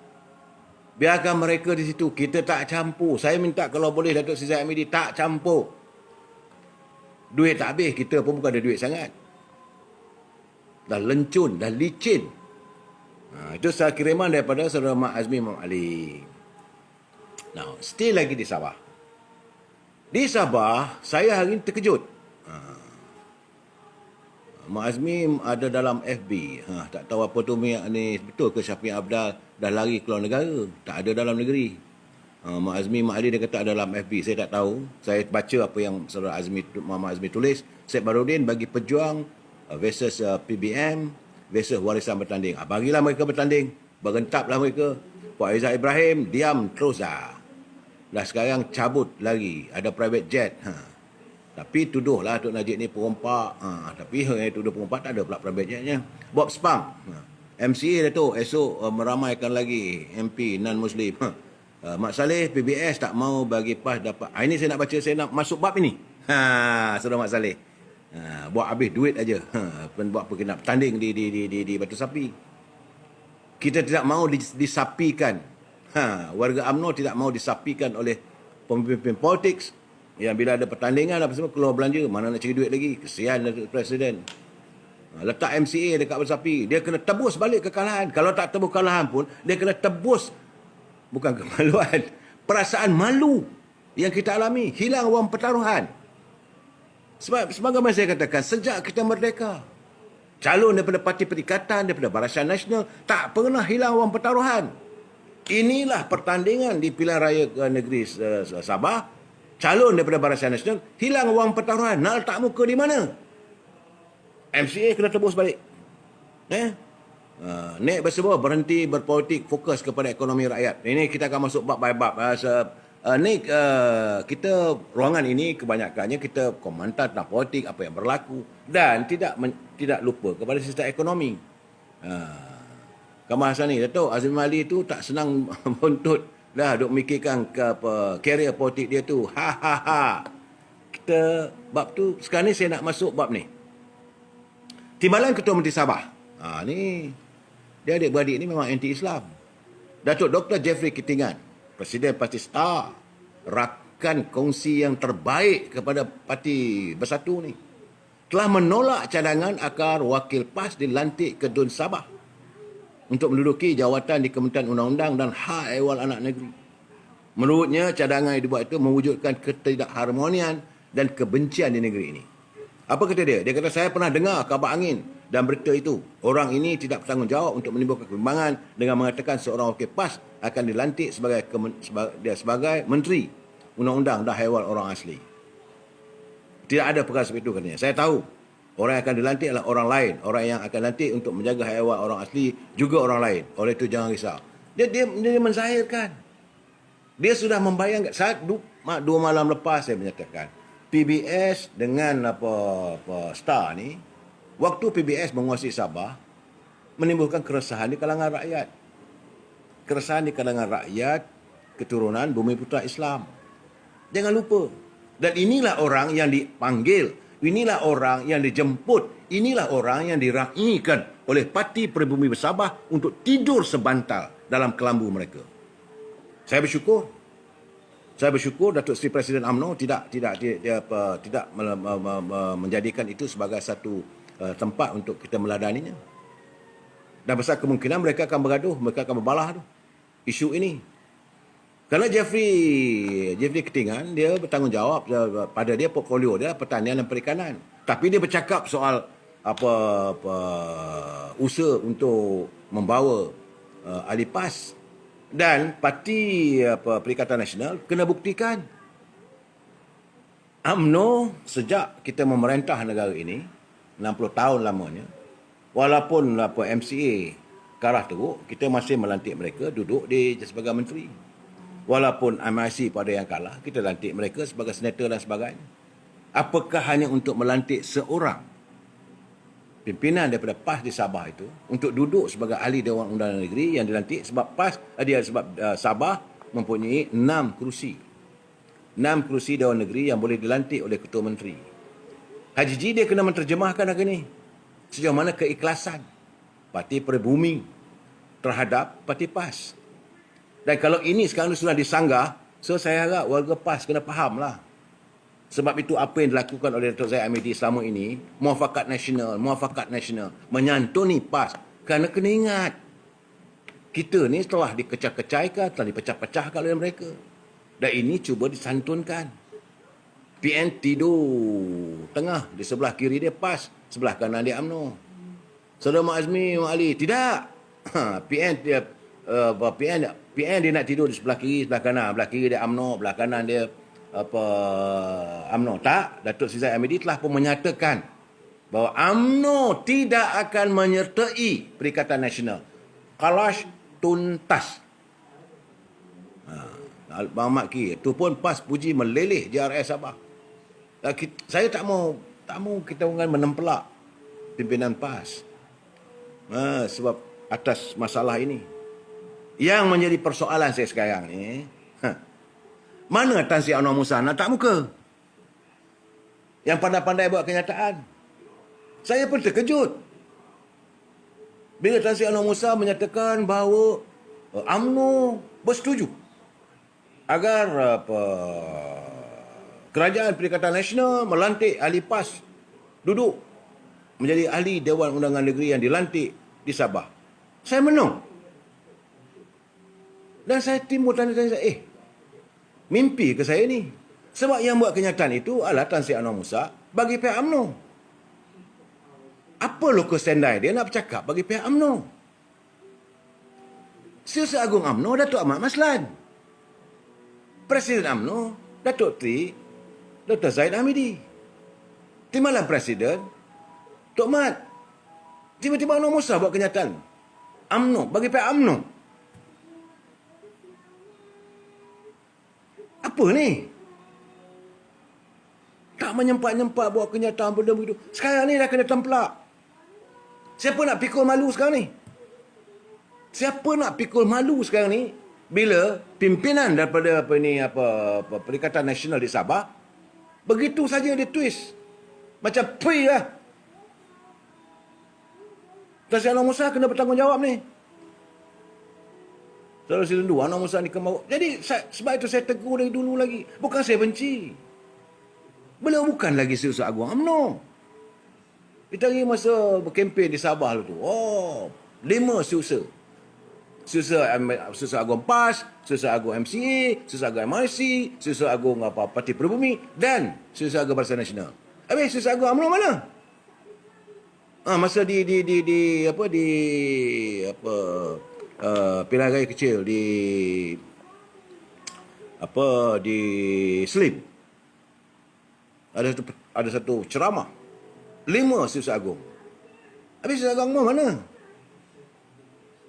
Biarkan mereka di situ, kita tak campur. Saya minta kalau boleh Datuk Seri Zahid Hamidi tak campur. Duit tak habis, kita pun bukan ada duit sangat. Dah lencun, dah licin. Itu saya kiriman daripada saudara Mak Azmi Mak Ali. Now, still lagi di Sabah. Di Sabah, saya hari ini terkejut. Mak Azmi ada dalam FB. Tak tahu apa tu ni, betul ke Syafiq Abdal dah lari keluar negara? Tak ada dalam negeri. Mak Azmi, Mak Ali dia kata dalam FB, saya tak tahu. Saya baca apa yang saudara Muhammad Azmi tulis. Syed Baharudin bagi pejuang versus PBM versus warisan bertanding. Bagilah mereka bertanding. Berentaplah mereka. Puan Aizat Ibrahim diam terus dah. Dah sekarang cabut lagi. Ada private jet. Tapi tuduhlah Tok Najib ni perompak. Tapi yang tuduh perompak tak ada pula private jetnya. Bob Spang. MCA dah tu. Esok meramaikan lagi MP non-Muslim. Mak Saleh, PBS tak mau bagi PAS dapat. Ini saya nak baca, saya nak masuk bab ini. Saudara Mak Saleh. Buat habis duit aja. Buat apa kena bertanding di Batu Sapi. Kita tidak mau disapikan. Warga UMNO tidak mau disapikan oleh pemimpin politik yang bila ada pertandingan apa semua keluar belanja, mana nak cari duit lagi. Kesian Presiden. Letak MCA dekat Batu Sapi, dia kena tebus balik kekalahan. Kalau tak tebus kekalahan pun, dia kena tebus bukan kemaluan, perasaan malu yang kita alami, hilang wang pertaruhan. Sebab sebagaimana saya katakan, sejak kita merdeka, calon daripada Parti Perikatan, daripada Barisan Nasional tak pernah hilang wang pertaruhan. Inilah pertandingan di pilihan raya ke negeri Sabah, calon daripada Barisan Nasional hilang wang pertaruhan. Nak letak muka di mana? MCA kena tebus balik. Naik bersebuah berhenti berpolitik, fokus kepada ekonomi rakyat. Ini kita akan masuk bab by bab. Kita ruangan ini kebanyakannya kita komentar tentang politik, apa yang berlaku dan tidak lupa kepada sistem ekonomi. Kamal Hasani, Dato' Azmi Ali itu tak senang buntut dah duk mikirkan ke apa karier politik dia tu. Kita bab tu sekarang ni saya nak masuk bab ni. Timbalan Ketua Menteri Sabah. Ni dia adik-beradik ni memang anti-Islam. Datuk Dr. Jeffrey Kitingan, Presiden Parti Star, rakan kongsi yang terbaik kepada Parti Bersatu ni, telah menolak cadangan agar wakil PAS dilantik ke DUN Sabah untuk menduduki jawatan di Kementerian Undang-Undang dan Hak Ehwal Anak Negeri. Menurutnya, cadangan yang dibuat itu mewujudkan ketidakharmonian dan kebencian di negeri ini. Apa kata dia? Dia kata, saya pernah dengar kabar angin dan berita itu. Orang ini tidak bertanggungjawab untuk menimbulkan kebimbangan dengan mengatakan seorang wakil PAS akan dilantik sebagai Menteri Undang-Undang dan Haiwan Orang Asli. Tidak ada perkara seperti itu katanya. Saya tahu orang yang akan dilantik adalah orang lain. Orang yang akan dilantik untuk menjaga haiwan orang asli juga orang lain. Oleh itu jangan risau. Dia menzahirkan. Dia sudah membayangkan. Dua malam lepas saya menyatakan PBS dengan Star ni, waktu PBS menguasai Sabah, menimbulkan keresahan di kalangan rakyat. Keresahan di kalangan rakyat keturunan Bumiputera Islam. Jangan lupa. Dan inilah orang yang dipanggil, inilah orang yang dijemput, inilah orang yang diraihkan oleh Parti Pribumi Bersabah untuk tidur sebantal dalam kelambu mereka. Saya bersyukur Datuk Seri Presiden UMNO tidak menjadikan itu sebagai satu tempat untuk kita meladaninya. Dan besar kemungkinan mereka akan bergaduh, mereka akan berbalah isu ini. Kerana Jeffrey Kitingan, dia bertanggungjawab pada dia portfolio dia pertanian dan perikanan. Tapi dia bercakap soal usaha untuk membawa ahli PAS. Dan Parti Perikatan Nasional kena buktikan. UMNO sejak kita memerintah negara ini 60 tahun lamanya, walaupun MCA kalah teruk, kita masih melantik mereka duduk sebagai menteri. Walaupun MIC pada yang kalah, kita lantik mereka sebagai senator dan sebagainya. Apakah hanya untuk melantik seorang pimpinan daripada PAS di Sabah itu untuk duduk sebagai ahli Dewan Undangan Negeri yang dilantik sebab Sabah mempunyai 6 kerusi. 6 kerusi Dewan Negeri yang boleh dilantik oleh Ketua Menteri. Haji G dia kena menterjemahkan hari ini sejauh mana keikhlasan Parti Pribumi terhadap Parti PAS. Dan kalau ini sekarang sudah disanggah, saya harap warga PAS kena fahamlah. Sebab itu apa yang dilakukan oleh Datuk Zahid Hamidi selama ini, muafakat nasional, menyantuni PAS. Kerana kena ingat, kita ni telah dikecah-kecahkan, telah dipecah-pecahkan oleh mereka. Dan ini cuba disantunkan. PN tidur tengah, di sebelah kiri dia PAS, sebelah kanan dia UMNO. Saudara Mak Azmi, Mak Ali, tidak. PN PN dia nak tidur di sebelah kiri, sebelah kanan. Sebelah kiri dia UMNO, sebelah kanan dia UMNO. Tak, Datuk Seri Zahid Hamidi telah pun menyatakan bahawa UMNO tidak akan menyertai Perikatan Nasional. Kalash tuntas. Bang Mat Ki, itu pun PAS puji meleleh JRS Sabah. Saya tak mau kita orang menempelak pimpinan PAS. Sebab atas masalah ini. Yang menjadi persoalan saya sekarang ni, mana Tan Sri Anwar Musa nak tak muka? Yang pandai-pandai buat kenyataan. Saya pun terkejut bila Tan Sri Anwar Musa menyatakan bahawa UMNO bersetuju agar Kerajaan Perikatan Nasional melantik ahli PAS duduk menjadi ahli Dewan Undangan Negeri yang dilantik di Sabah. Saya menung. Dan saya timbul tanda tanya, mimpi ke saya ni? Sebab yang buat kenyataan itu adalah Tan Sri Anwar Musa bagi pihak UMNO. Apa locus standi dia nak bercakap bagi pihak UMNO? Setiausaha Agung UMNO, Datuk Ahmad Maslan. Presiden UMNO, Datuk Tri Dr. Zahid Hamidi. Timbalan Presiden, Tok Mat. Tiba-tiba Anwar Musa buat kenyataan. UMNO, bagi pihak UMNO. Apa ni? Tak menyempat-nyempat buat kenyataan benda begitu. Sekarang ni dah kena tempelak. Siapa nak pikul malu sekarang ni? Siapa nak pikul malu sekarang ni bila pimpinan daripada Perikatan Nasional di Sabah begitu saja dia twist. Macam pui lah. Tan Sri Anwar Musa kena bertanggungjawab ni. Saudara Silendu, Anwar Musa ni kemau. Jadi sebab itu saya tegur dari dulu lagi. Bukan saya benci. Beliau bukan lagi Setiausaha Agung UMNO. Kita lagi masa berkempen di Sabah tu. 5 setiausaha. Setiausaha Agung PAS, Setiausaha Agung MCA, Setiausaha Agung MRC, Setiausaha Agung Parti Pribumi dan Setiausaha Agung Barisan Nasional. Habis Setiausaha Agung UMNO mana? Masa di pilihan raya kecil di Slim. Ada satu ceramah 5 Setiausaha Agung. Habis Setiausaha Agung mana?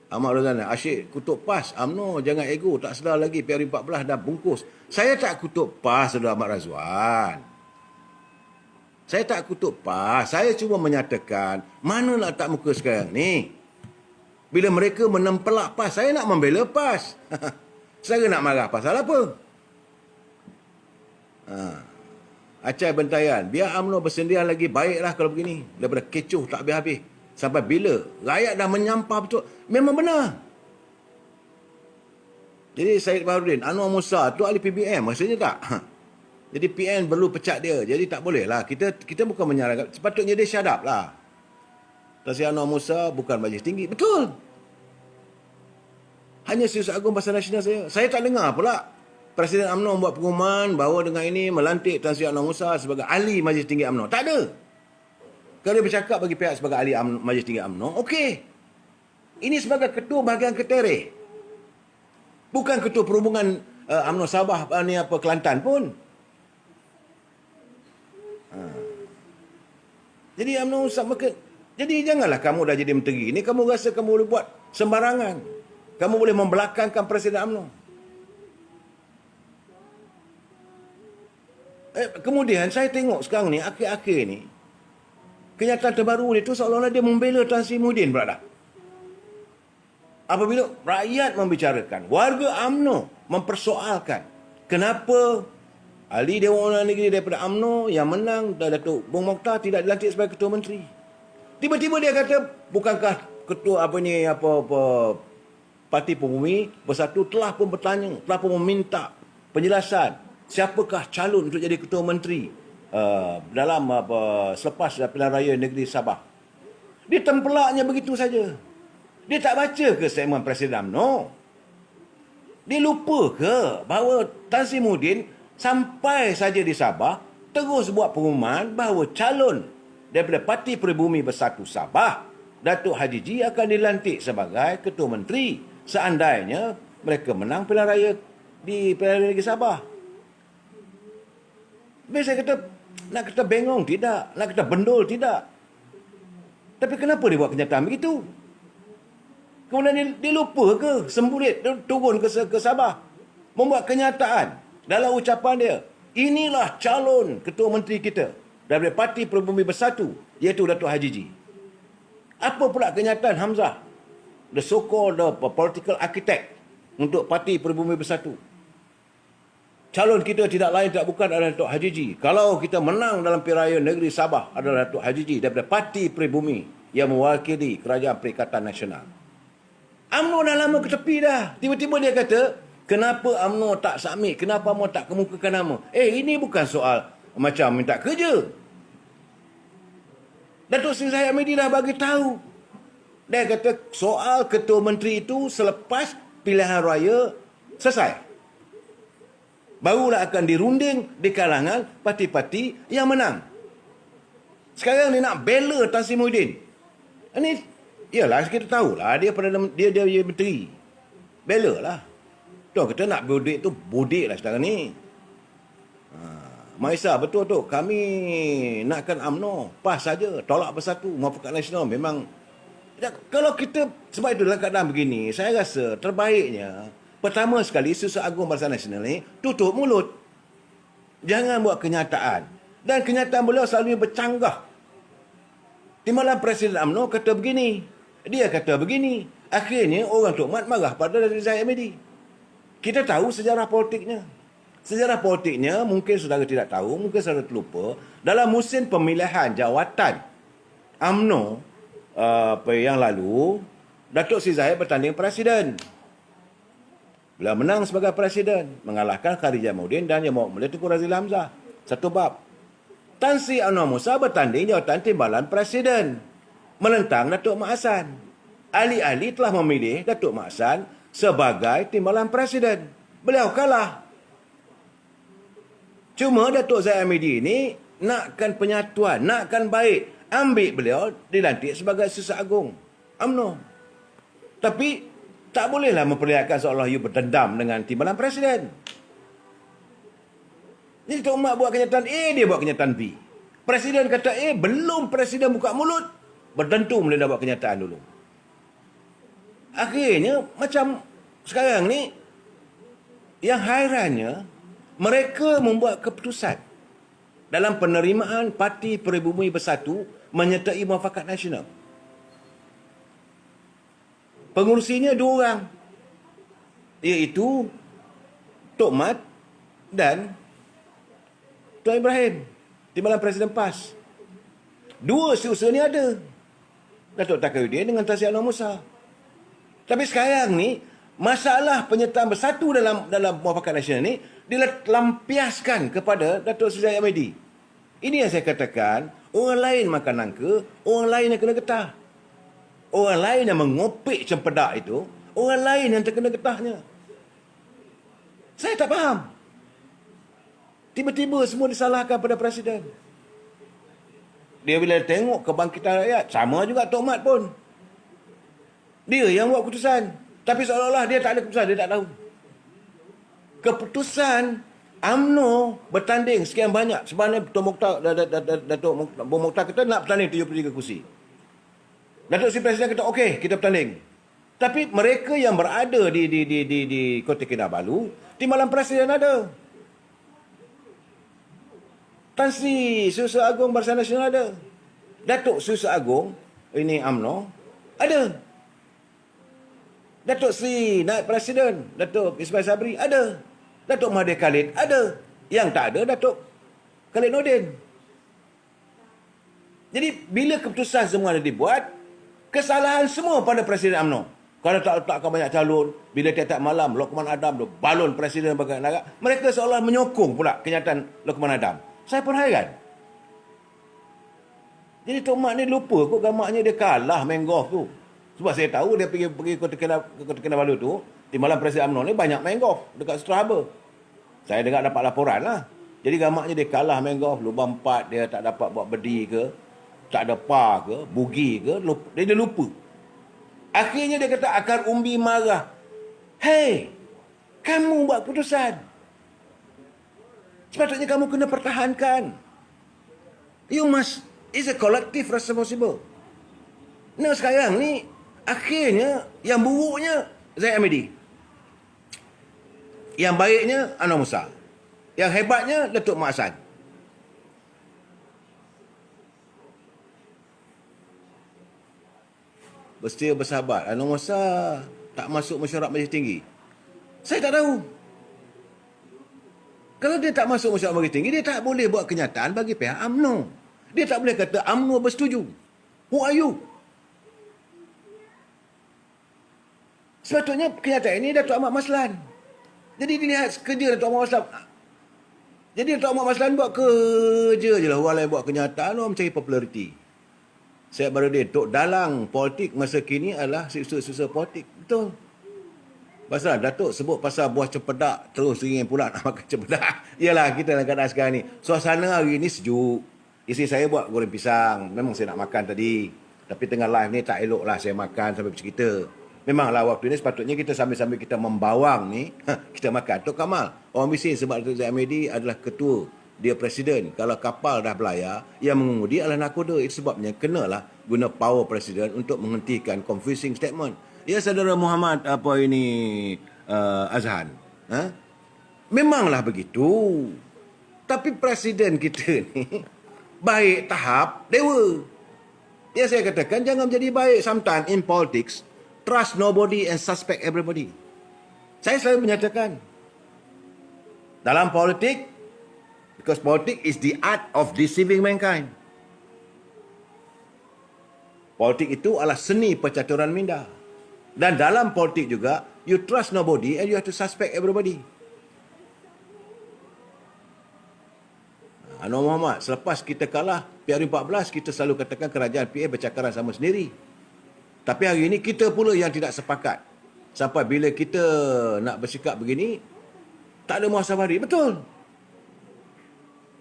Ahmad Rozana, asyik kutuk PAS, UMNO jangan ego, tak sedar lagi PRU14 dah bungkus. Saya tak kutuk PAS, Saudara Ahmad Razwan. Saya tak kutuk PAS, saya cuma menyatakan mana nak tak muka sekarang ni. Bila mereka menempelak PAS, saya nak membela PAS. Saya nak marah pasal apa? Acai bentayan, biar UMNO bersendirian lagi, baiklah kalau begini. Daripada kecoh tak habis-habis. Sampai bila? Rakyat dah menyampah betul. Memang benar. Jadi Syed Baharudin, Anwar Musa tu ahli PBM, maksudnya tak? Jadi PN perlu pecat dia. Jadi tak boleh lah. Kita bukan menyalahkan. Sepatutnya dia shut up lah. Tan Sri Anwar Musa bukan majlis tinggi. Betul. Hanya Setiausaha Agung Barisan Nasional saya. Saya tak dengar pula Presiden UMNO membuat pengumuman bahawa dengan ini melantik Tan Sri Anwar Musa sebagai ahli majlis tinggi UMNO. Tak ada. Kalau dia bercakap bagi pihak sebagai ahli majlis tinggi UMNO, okey. Ini sebagai ketua bahagian ketereh. Bukan ketua perhubungan UMNO Sabah Kelantan pun. Jadi UMNO jadi janganlah kamu dah jadi menteri ni kamu rasa kamu boleh buat sembarangan. Kamu boleh membelakangkan Presiden UMNO. Kemudian saya tengok sekarang ni akhir-akhir ni kenyataan terbaru ni tu seolah-olah dia membela Tan Sri Muhyiddin pula dah. Apabila rakyat membicarakan, warga UMNO mempersoalkan kenapa ahli Dewan Undangan Negeri daripada UMNO yang menang Datuk Bung Mokhtar tidak dilantik sebagai Ketua Menteri. Tiba-tiba dia kata, bukankah Ketua Parti Pribumi Bersatu telah pun bertanya, telah pun meminta penjelasan siapakah calon untuk jadi Ketua Menteri dalam selepas pilihan raya negeri Sabah. Dia tempelaknya begitu saja. Dia tak baca ke statement Presiden UMNO? Dia lupa ke bahawa Tan Sri Muhyiddin sampai saja di Sabah terus buat pengumuman bahawa calon daripada Parti Pribumi Bersatu Sabah, Datuk Haji G akan dilantik sebagai Ketua Menteri seandainya Mereka menang pilihan raya di pilihan raya negeri Sabah. Tapi saya kata, nak kata bengong tidak, nak kata bendul tidak. Tapi kenapa dia buat kenyataan begitu? Kemudian dia lupa ke semburit turun ke Sabah, membuat kenyataan dalam ucapan dia, inilah calon ketua menteri kita daripada Parti Peribumi Bersatu, iaitu Datuk Haji G. Apa pula kenyataan Hamzah, the so-called political architect untuk Parti Peribumi Bersatu? Calon kita tidak lain tak bukan adalah Datuk Haji G. Kalau kita menang dalam pilihan raya negeri Sabah adalah Datuk Haji G daripada Parti Peribumi yang mewakili Kerajaan Perikatan Nasional. UMNO dah lama ke tepi dah. Tiba-tiba dia kata, kenapa UMNO tak submit? Kenapa UMNO tak kemukakan nama? Ini bukan soal macam minta kerja. Datuk Seri Zahid Hamidi dah bagi tahu. Dia kata soal ketua menteri itu selepas pilihan raya selesai, barulah akan dirunding di kalangan parti-parti yang menang. Sekarang dia nak bela Tan Sri Muhyiddin. Ini, yalah, kita tahulah dia menteri. Bela lah. Tuan kata nak bodek tu, bodek lah sekarang ni. Maisa, betul tu. Kami nakkan UMNO. PAS saja. Tolak Bersatu. Muafakat Nasional memang. Kalau kita, sebab itu dalam keadaan begini, saya rasa terbaiknya, pertama sekali, Susah Agung Barisan Nasional ni tutup mulut. Jangan buat kenyataan. Dan kenyataan beliau selalunya bercanggah. Timbalan Presiden UMNO kata begini. Dia kata begini. Akhirnya orang Tok Mat marah pada Datuk Zahid Hamidi. Kita tahu sejarah politiknya. Sejarah politiknya mungkin saudara tidak tahu, mungkin saudara terlupa. Dalam musim pemilihan jawatan UMNO yang lalu, Datuk Seri Zahid bertanding Presiden. Beliau menang sebagai Presiden, mengalahkan Khadijah Jamaluddin dan Yang Mulia Tunku Razil Hamzah. Satu bab. Tan Sri Anwar Musa bertanding jawatan Timbalan Presiden, menentang Datuk Mak Hassan. Ahli-ahli telah memilih Datuk Mak Hassan sebagai Timbalan Presiden. Beliau kalah. Cuma Datuk Zahid Hamidi ini nakkan penyatuan, nakkan baik. Ambil beliau dilantik sebagai Susah Agung UMNO. Tapi tak bolehlah memperlihatkan seolah you berdendam dengan Timbalan Presiden. Jadi Tok Mat buat kenyataan A, dia buat kenyataan B. Presiden kata A, belum Presiden buka mulut, berdentum dia dah buat kenyataan dulu. Akhirnya, macam sekarang ni, yang hairannya, mereka membuat keputusan dalam penerimaan Parti Peribumi Bersatu menyertai Muafakat Nasional. Pengurusinya 2 orang, iaitu Tok Mat dan Tuan Ibrahim, Timbalan Presiden PAS. 2 seusaha ni ada, Datuk Taqiyuddin dengan Tan Sri Anwar Musa. Tapi sekarang ni, masalah penyertaan bersatu dalam Muafakat Nasional ni dilampiaskan kepada Datuk Seri Zahid Hamidi. Ini yang saya katakan, orang lain makan nangka, orang lain yang kena getah. Orang lain yang mengopik cempedak itu, orang lain yang terkena getahnya. Saya tak faham. Tiba-tiba semua disalahkan pada Presiden. Dia bila tengok kebangkitan rakyat, sama juga Tok Mat pun. Dia yang buat keputusan. Tapi seolah-olah dia tak ada keputusan, dia tak tahu. Keputusan UMNO bertanding sekian banyak. Sebenarnya Datuk Mokhtar kata nak bertanding 73 kursi. Datuk Seri Presiden kata okey, kita bertanding. Tapi mereka yang berada di Kota Kinabalu, Timbalan Presiden ada. Tan Sri Susah Agung Barisan Nasional ada. Datuk Susah Agung, ini UMNO, ada. Datuk Sri Naib Presiden, Datuk Ismail Sabri, ada. Datuk Mahathir Khalid, ada. Yang tak ada, Datuk Khalid Nordin. Jadi, bila keputusan semua ada dibuat, kesalahan semua pada Presiden UMNO. Kalau tak letakkan banyak calon, bila tiap-tiap malam Lokman Adam balon Presiden bagi negara, mereka seolah menyokong pula kenyataan Lokman Adam. Saya pun hairan. Jadi Tok Mat ni lupa kot gamaknya dia kalah main golf tu. Sebab saya tahu dia pergi Kota Kinabalu tu, Timbalan Presiden UMNO ni banyak main golf dekat Sutra Harbour. Saya dengar dapat laporan lah. Jadi gamaknya dia kalah main golf, lubang 4 dia tak dapat buat bedi ke, tak ada par ke, bugi ke, dia lupa. Akhirnya dia kata akar umbi marah Hey, kamu buat keputusan. Sepatutnya kamu kena pertahankan. You must, it's a collective responsible. Nah sekarang ni, akhirnya, yang buruknya Zaid Amidi. Yang baiknya Anwar Musa. Yang hebatnya Datuk Mak Hassan. Mesti bersahabat. Anwar Musa tak masuk mesyuarat Majlis Tinggi. Saya tak tahu. Kalau dia tak masuk mesyuarat Majlis Tinggi, dia tak boleh buat kenyataan bagi pihak UMNO. Dia tak boleh kata UMNO bersetuju. Who are you? Sepatutnya kenyataan ini Datuk Ahmad Maslan. Jadi dilihat kerja Datuk Ahmad Maslan. Jadi Datuk Ahmad Maslan buat kerja je lah. Orang lain buat kenyataan, orang mencari populariti. Saya baru dia, Tok Dalang politik masa kini adalah sisa-sisa politik. Betul. Pasal Datuk sebut pasal buah cempedak, terus ingin pula nak makan cempedak. Yalah, kita dalam keadaan sekarang ni. Suasana hari ni sejuk. Isteri saya buat goreng pisang. Memang saya nak makan tadi. Tapi tengah live ni tak elok lah saya makan sampai bercerita. Memanglah waktu ni sepatutnya kita sambil-sambil kita membawang ni, kita makan. Tok Kamal, orang bising sebab Datuk Zaid Amidi adalah ketua. Dia presiden. Kalau kapal dah berlayar, yang mengemudi adalah nakoda. Itu sebabnya kenalah guna power presiden untuk menghentikan confusing statement. Ya saudara Muhammad Azhan. Memanglah begitu. Tapi presiden kita ni baik tahap dewa. Ya saya katakan jangan menjadi baik. Sometimes in politics, trust nobody and suspect everybody. Saya selalu menyatakan dalam politik, because politik is the art of deceiving mankind. Politik itu adalah seni percaturan minda. Dan dalam politik juga, you trust nobody and you have to suspect everybody. Anwar Muhammad, selepas kita kalah PRU14, kita selalu katakan kerajaan PA bercakaran sama sendiri. Tapi hari ini kita pula yang tidak sepakat. Sampai bila kita nak bersikap begini, tak ada muhasabah diri. Betul.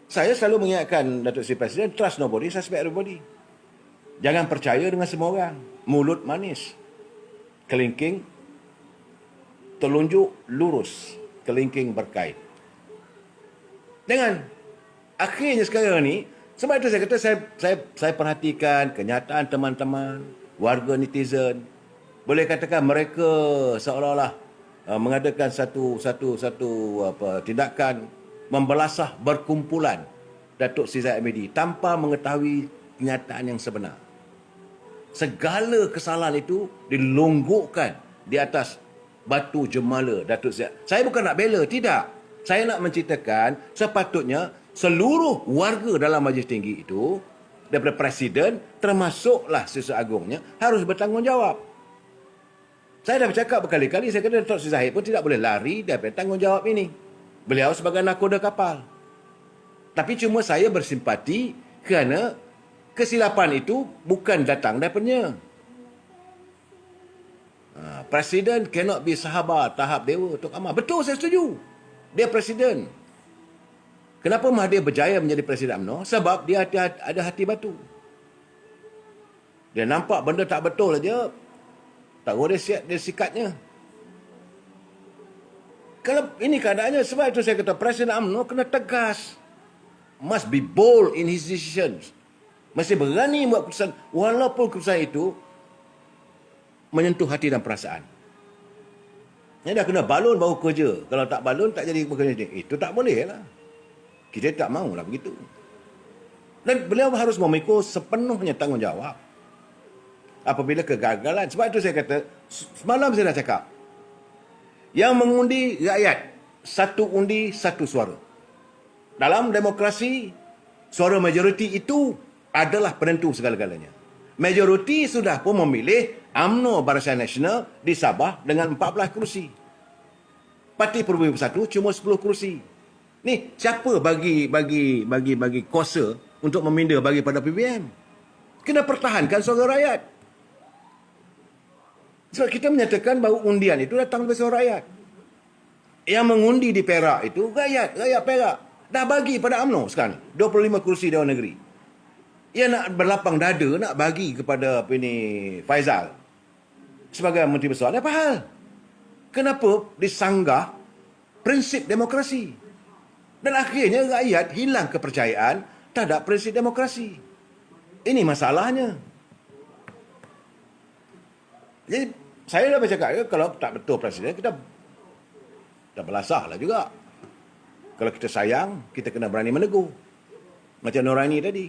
Saya selalu mengingatkan Datuk Seri Presiden, trust nobody, suspect everybody. Jangan percaya dengan semua orang. Mulut manis. Kelingking telunjuk lurus, kelingking berkait. Dengan akhirnya sekarang ni, sebab itu saya kata saya perhatikan kenyataan teman-teman, warga netizen. Boleh katakan mereka seolah-olah mengadakan satu tindakan membelasah berkumpulan Datuk Seri Zaid Amidi tanpa mengetahui kenyataan yang sebenar. Segala kesalahan itu dilonggokkan di atas batu jemala Datuk Zaid. Saya bukan nak bela, tidak. Saya nak menceritakan sepatutnya seluruh warga dalam Majlis Tinggi itu, daripada Presiden termasuklah Sesat Agungnya, harus bertanggungjawab. Saya dah bercakap berkali-kali, saya kata Datuk Seri Zahid pun tidak boleh lari daripada tanggungjawab ini. Beliau sebagai nakoda kapal. Tapi cuma saya bersimpati kerana kesilapan itu bukan datang daripadanya. Presiden cannot be sahabat tahap dewa. Tok Amar. Betul, saya setuju. Dia presiden. Kenapa Mahathir berjaya menjadi presiden UMNO? Sebab dia ada hati batu. Dia nampak benda tak betul aja, tahu dia sikatnya. Kalau ini keadaannya, sebab itu saya kata presiden UMNO kena tegas. Must be bold in his decisions. Mesti berani buat keputusan, walaupun keputusan itu menyentuh hati dan perasaan. Ini dah kena balun baru kerja. Kalau tak balun, tak jadi bekerja. Itu tak boleh lah. Kita tak maulah begitu. Dan beliau harus memikul sepenuhnya tanggungjawab apabila kegagalan. Sebab itu saya kata, semalam saya dah cakap, yang mengundi rakyat, satu undi, satu suara. Dalam demokrasi, suara majoriti itu adalah penentu segala-galanya. Majoriti sudah pun memilih UMNO Barisan Nasional di Sabah dengan 14 kerusi. Parti Perubatan Bersatu cuma 10 kerusi. Ni siapa bagi kuasa untuk meminda bagi pada PBM? Kena pertahankan suara rakyat. Sebab kita menyatakan bahawa undian itu datang dari suara rakyat. Yang mengundi di Perak itu rakyat Perak. Dah bagi pada UMNO sekarang 25 kerusi Dewan Negeri. Ia nak berlapang dada, nak bagi kepada Faizal sebagai Menteri Besar. Apa hal? Kenapa disanggah prinsip demokrasi? Dan akhirnya rakyat hilang kepercayaan terhadap prinsip demokrasi. Ini masalahnya. Jadi saya dah bercakap, kalau tak betul presiden, kita dah belasah lah juga. Kalau kita sayang, kita kena berani menegur. Macam Noraini tadi.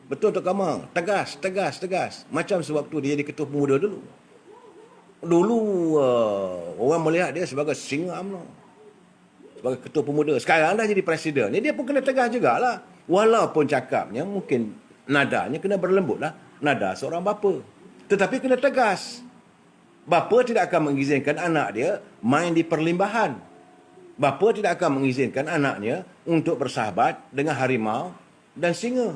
Betul Tok Kamal. Tegas. Macam sewaktu dia jadi ketua pemuda dulu. Dulu orang melihat dia sebagai singa UMNO. Sebagai ketua pemuda. Sekarang dah jadi presiden. Dia pun kena tegas jugalah. Walaupun cakapnya mungkin nadanya kena berlembut lah. Nada seorang bapa. Tetapi kena tegas. Bapa tidak akan mengizinkan anak dia main di perlimbahan. Bapa tidak akan mengizinkan anaknya untuk bersahabat dengan harimau dan singa.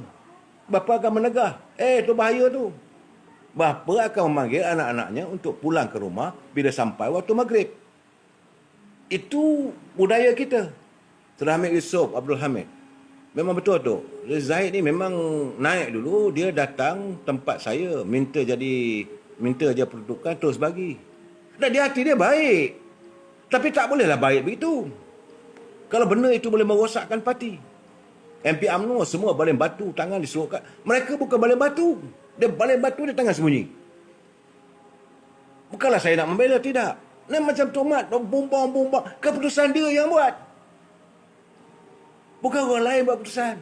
Bapa akan menegah. Tu bahaya tu. Bapa akan memanggil anak-anaknya untuk pulang ke rumah bila sampai waktu maghrib. Itu budaya kita. Saudara Hamid Yusof Abdul Hamid. Memang betul tu. Zahid ni memang naik dulu. Dia datang tempat saya. Minta je peruntukan terus bagi. Dan di hati dia baik. Tapi tak bolehlah baik begitu. Kalau benda itu boleh merosakkan parti. MP UMNO semua baling batu, tangan diserutkan. Mereka bukan baling batu. Dia baling batu, dia tangan sembunyi. Bukanlah saya nak membela, tidak. Ni macam tomat, bumbang. Keputusan dia yang buat. Bukan orang lain buat keputusan.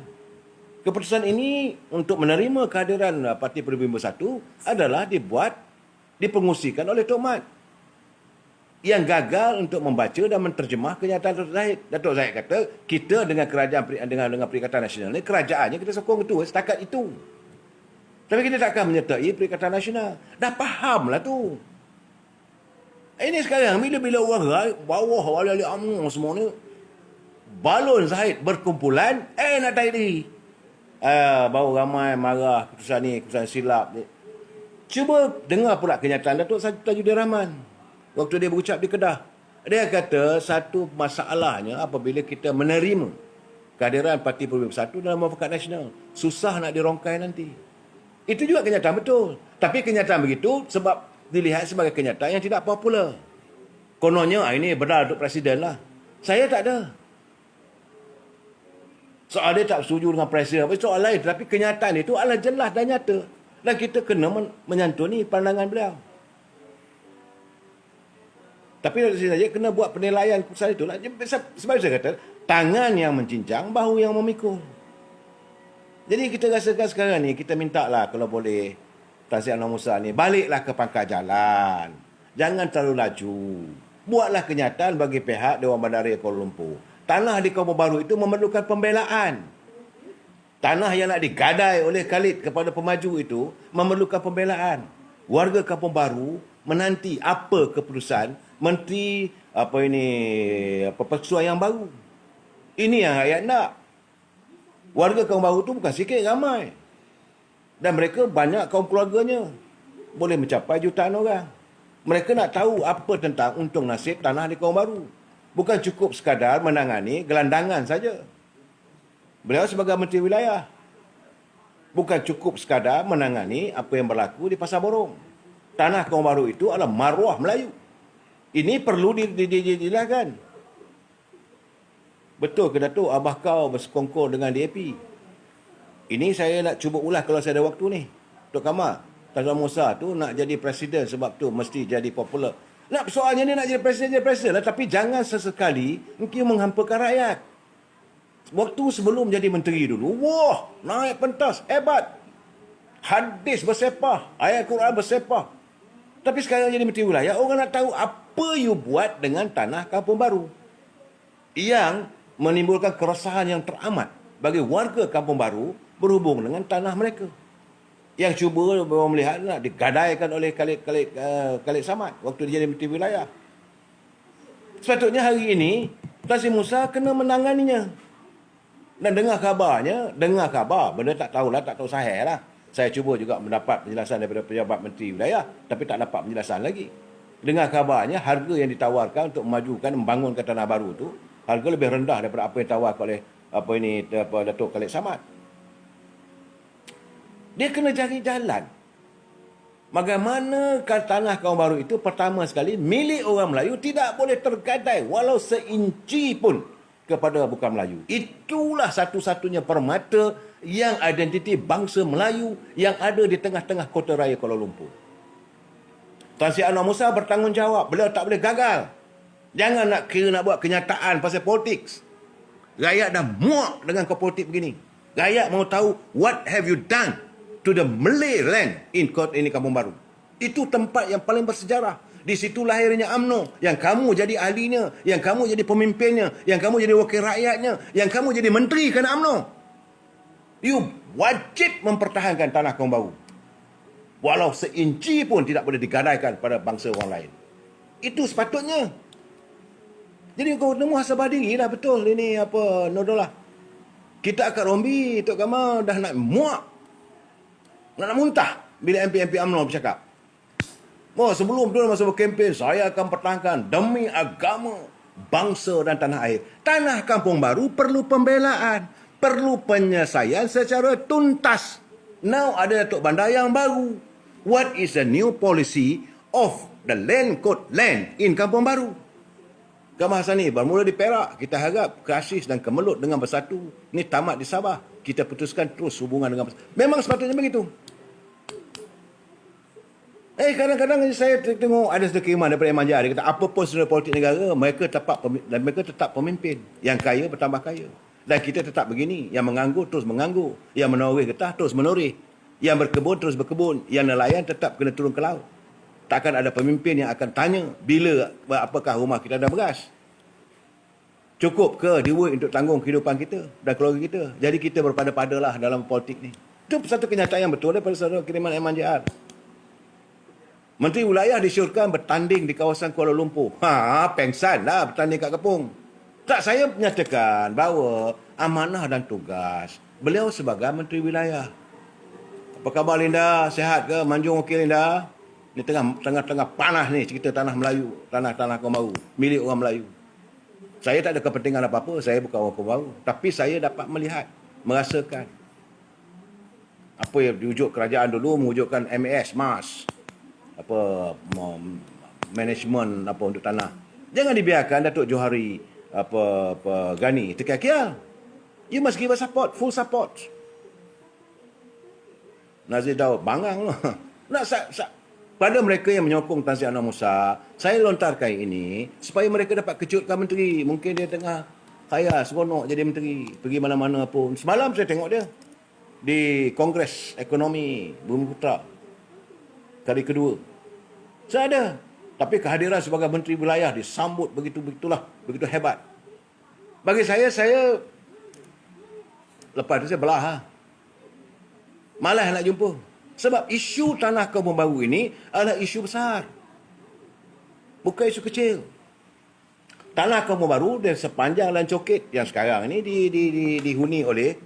Keputusan ini untuk menerima kehadiran Parti Peribumi Bersatu adalah dipengusikan oleh Tok Mat. Yang gagal untuk membaca dan menterjemah kenyataan Datuk Zahid. Datuk Zahid kata, kita dengan kerajaan dengan Perikatan Nasional ni, kerajaannya kita sokong ketua setakat itu. Tapi kita tak akan menyertai Perikatan Nasional. Dah faham lah tu. Ini sekarang, bila orang bawah wali-wali UMNO semua ni, balon Zahid berkumpulan, nak tarik diri. Baru ramai marah, keputusan silap. Cuba dengar pula kenyataan Datuk Tajudin Rahman. Waktu dia berucap di Kedah. Dia kata satu masalahnya apabila kita menerima kehadiran Parti Peribumi Bersatu dalam Muafakat Nasional. Susah nak dirongkai nanti. Itu juga kenyataan betul. Tapi kenyataan begitu sebab dilihat sebagai kenyataan yang tidak popular. Kononnya ini benar untuk presiden lah. Saya tak ada. Soal dia tak setuju dengan presiden. Soal lain. Tapi kenyataan itu adalah jelas dan nyata. Dan kita kena menyantuni pandangan beliau. Tapi dari sini saja kena buat penilaian keputusan itu. Sebab saya kata, tangan yang mencincang, bahu yang memikul. Jadi kita rasakan sekarang ni, kita minta lah kalau boleh, Tan Sri Anwar Musa ni, baliklah ke pangkal jalan. Jangan terlalu laju. Buatlah kenyataan bagi pihak Dewan Bandaraya Kuala Lumpur. Tanah di Kampung Baru itu memerlukan pembelaan. Tanah yang nak digadai oleh Khalid kepada pemaju itu memerlukan pembelaan. Warga Kampung Baru menanti apa keputusan Menteri Persuan yang baru. Ini yang rakyat nak. Warga Kampung Baru tu bukan sikit, ramai. Dan mereka banyak kaum keluarganya. Boleh mencapai jutaan orang. Mereka nak tahu apa tentang untung nasib tanah di Kampung Baru. Bukan cukup sekadar menangani gelandangan saja. Beliau sebagai Menteri Wilayah. Bukan cukup sekadar menangani apa yang berlaku di Pasar Borong. Tanah Kampung Baru itu adalah maruah Melayu. Ini perlu dijelaskan. Betul ke Datuk, abah kau bersekongkol dengan DAP? Ini saya nak cuba ulas kalau saya ada waktu ni. Tok Kamal, Tan Sri Musa tu nak jadi presiden sebab tu mesti jadi popular. Soalnya dia nak jadi presiden lah. Tapi jangan sesekali mungkin menghampakan rakyat. Waktu sebelum jadi menteri dulu, wah, naik pentas, hebat. Hadis bersepah, ayat Quran bersepah. Tapi sekarang jadi menteri wilayah, orang nak tahu apa you buat dengan tanah Kampung Baru. Yang menimbulkan keresahan yang teramat bagi warga Kampung Baru berhubung dengan tanah mereka. Yang cuba melihat nak digadaikan oleh Khalid Samad waktu dia jadi menteri wilayah. Sepatutnya hari ini, Tan Sri Musa kena menanganinya. Dan dengar kabar, benda tak tahu sahih lah. Saya cuba juga mendapat penjelasan daripada pejabat Menteri Wilayah, tapi tak dapat penjelasan lagi. Dengar kabarnya, harga yang ditawarkan untuk memajukan, membangunkan tanah baru tu, harga lebih rendah daripada apa yang ditawarkan oleh Datuk Khalid Samad. Dia kena cari jalan. Bagaimanakah tanah Kampung Baru itu pertama sekali milik orang Melayu tidak boleh tergadai walau seinci pun kepada bukan Melayu. Itulah satu-satunya permata yang identiti bangsa Melayu yang ada di tengah-tengah kota raya Kuala Lumpur. Tan Sri Anwar Musa bertanggungjawab. Beliau tak boleh gagal. Jangan nak kira nak buat kenyataan pasal politik. Rakyat dah muak dengan kau politik begini. Rakyat mau tahu what have you done to the Malay land in Kampung Baru. Itu tempat yang paling bersejarah. Di situ lahirnya UMNO. Yang kamu jadi ahlinya. Yang kamu jadi pemimpinnya. Yang kamu jadi wakil rakyatnya. Yang kamu jadi menteri kerana UMNO. You wajib mempertahankan tanah Kampung Baru. Walau seinci pun tidak boleh digadaikan pada bangsa orang lain. Itu sepatutnya. Jadi kau temu hasabah diri dah betul ini apa Nodolah. Kita akan rombi Tok Kamal dah nak muak. Nak muntah bila MP-MP UMNO bercakap. Oh, sebelum tu masa berkempen, saya akan pertahankan demi agama, bangsa dan tanah air. Tanah Kampung Baru perlu pembelaan, perlu penyelesaian secara tuntas. Now ada Datuk Bandar yang baru. What is the new policy of the land code land in Kampung Baru? Gambar Hasani bermula di Perak. Kita harap Keasis dan Kemelut dengan bersatu. Ini tamat di Sabah. Kita putuskan terus hubungan dengan bersatu. Memang sepatutnya begitu. Kadang-kadang saya tengok ada sekiriman daripada Iman Jaya. Dia kata, apapun seluruh politik negara, mereka tetap pemimpin. Yang kaya bertambah kaya. Dan kita tetap begini. Yang menganggur terus menganggur. Yang menoreh getah terus menoreh. Yang berkebun terus berkebun. Yang nelayan tetap kena turun ke laut. Takkan ada pemimpin yang akan tanya bila apakah rumah kita ada beras. Cukup ke duit untuk tanggung kehidupan kita dan keluarga kita. Jadi kita berpada-padalah dalam politik ni. Itu satu kenyataan yang betul daripada saudara kiriman Iman Jaya. Menteri Wilayah disyorkan bertanding di kawasan Kuala Lumpur. Pengsan lah bertanding kat Kepung. Tak, saya menyatakan bahawa amanah dan tugas beliau sebagai Menteri Wilayah. Apa khabar Linda? Sihat ke? Manjung okey Linda? Ni tengah-tengah panas ni cerita tanah Melayu, tanah Kampung Baru, milik orang Melayu. Saya tak ada kepentingan apa-apa, saya bukan orang Kampung Baru. Tapi saya dapat melihat, merasakan. Apa yang diwujud kerajaan dulu, mewujudkan MAS, management untuk tanah. Jangan dibiarkan Datuk Johari Gani terkial-kial. You must give us support, full support. Nazir Daud bangang loh. Pada mereka yang menyokong Tan Sri Anwar Musa, saya lontarkan ini supaya mereka dapat kejutkan menteri. Mungkin dia tengah kaya, seronok jadi menteri, pergi mana-mana pun. Semalam saya tengok dia di Kongres Ekonomi Bumiputra kali kedua. Saya ada. Tapi kehadiran sebagai Menteri Wilayah disambut begitu hebat. Bagi saya lepas itu saya belah. Malas nak jumpa. Sebab isu tanah Kampung Baru ini adalah isu besar. Bukan isu kecil. Tanah Kampung Baru dan sepanjang Lan Coket yang sekarang ini dihuni oleh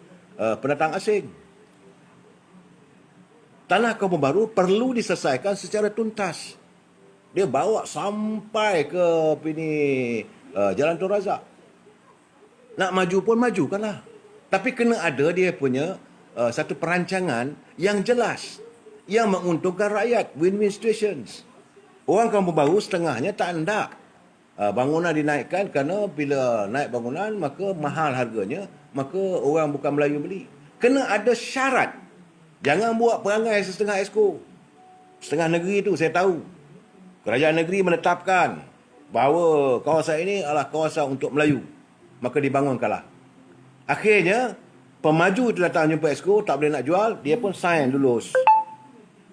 pendatang asing. Tanah Kampung Baru perlu diselesaikan secara tuntas. Dia bawa sampai ke Jalan Tun Razak. Nak maju pun majukanlah. Tapi kena ada dia punya satu perancangan yang jelas. Yang menguntungkan rakyat. Win-win situations. Orang Kampung Baru setengahnya tak hendak bangunan dinaikkan kerana bila naik bangunan maka mahal harganya. Maka orang bukan Melayu beli. Kena ada syarat. Jangan buat perangai setengah esko. Setengah negeri itu saya tahu. Kerajaan negeri menetapkan bahawa kawasan ini adalah kawasan untuk Melayu. Maka dibangunkanlah. Akhirnya, pemaju itu datang jumpa esko, tak boleh nak jual, dia pun sign lulus.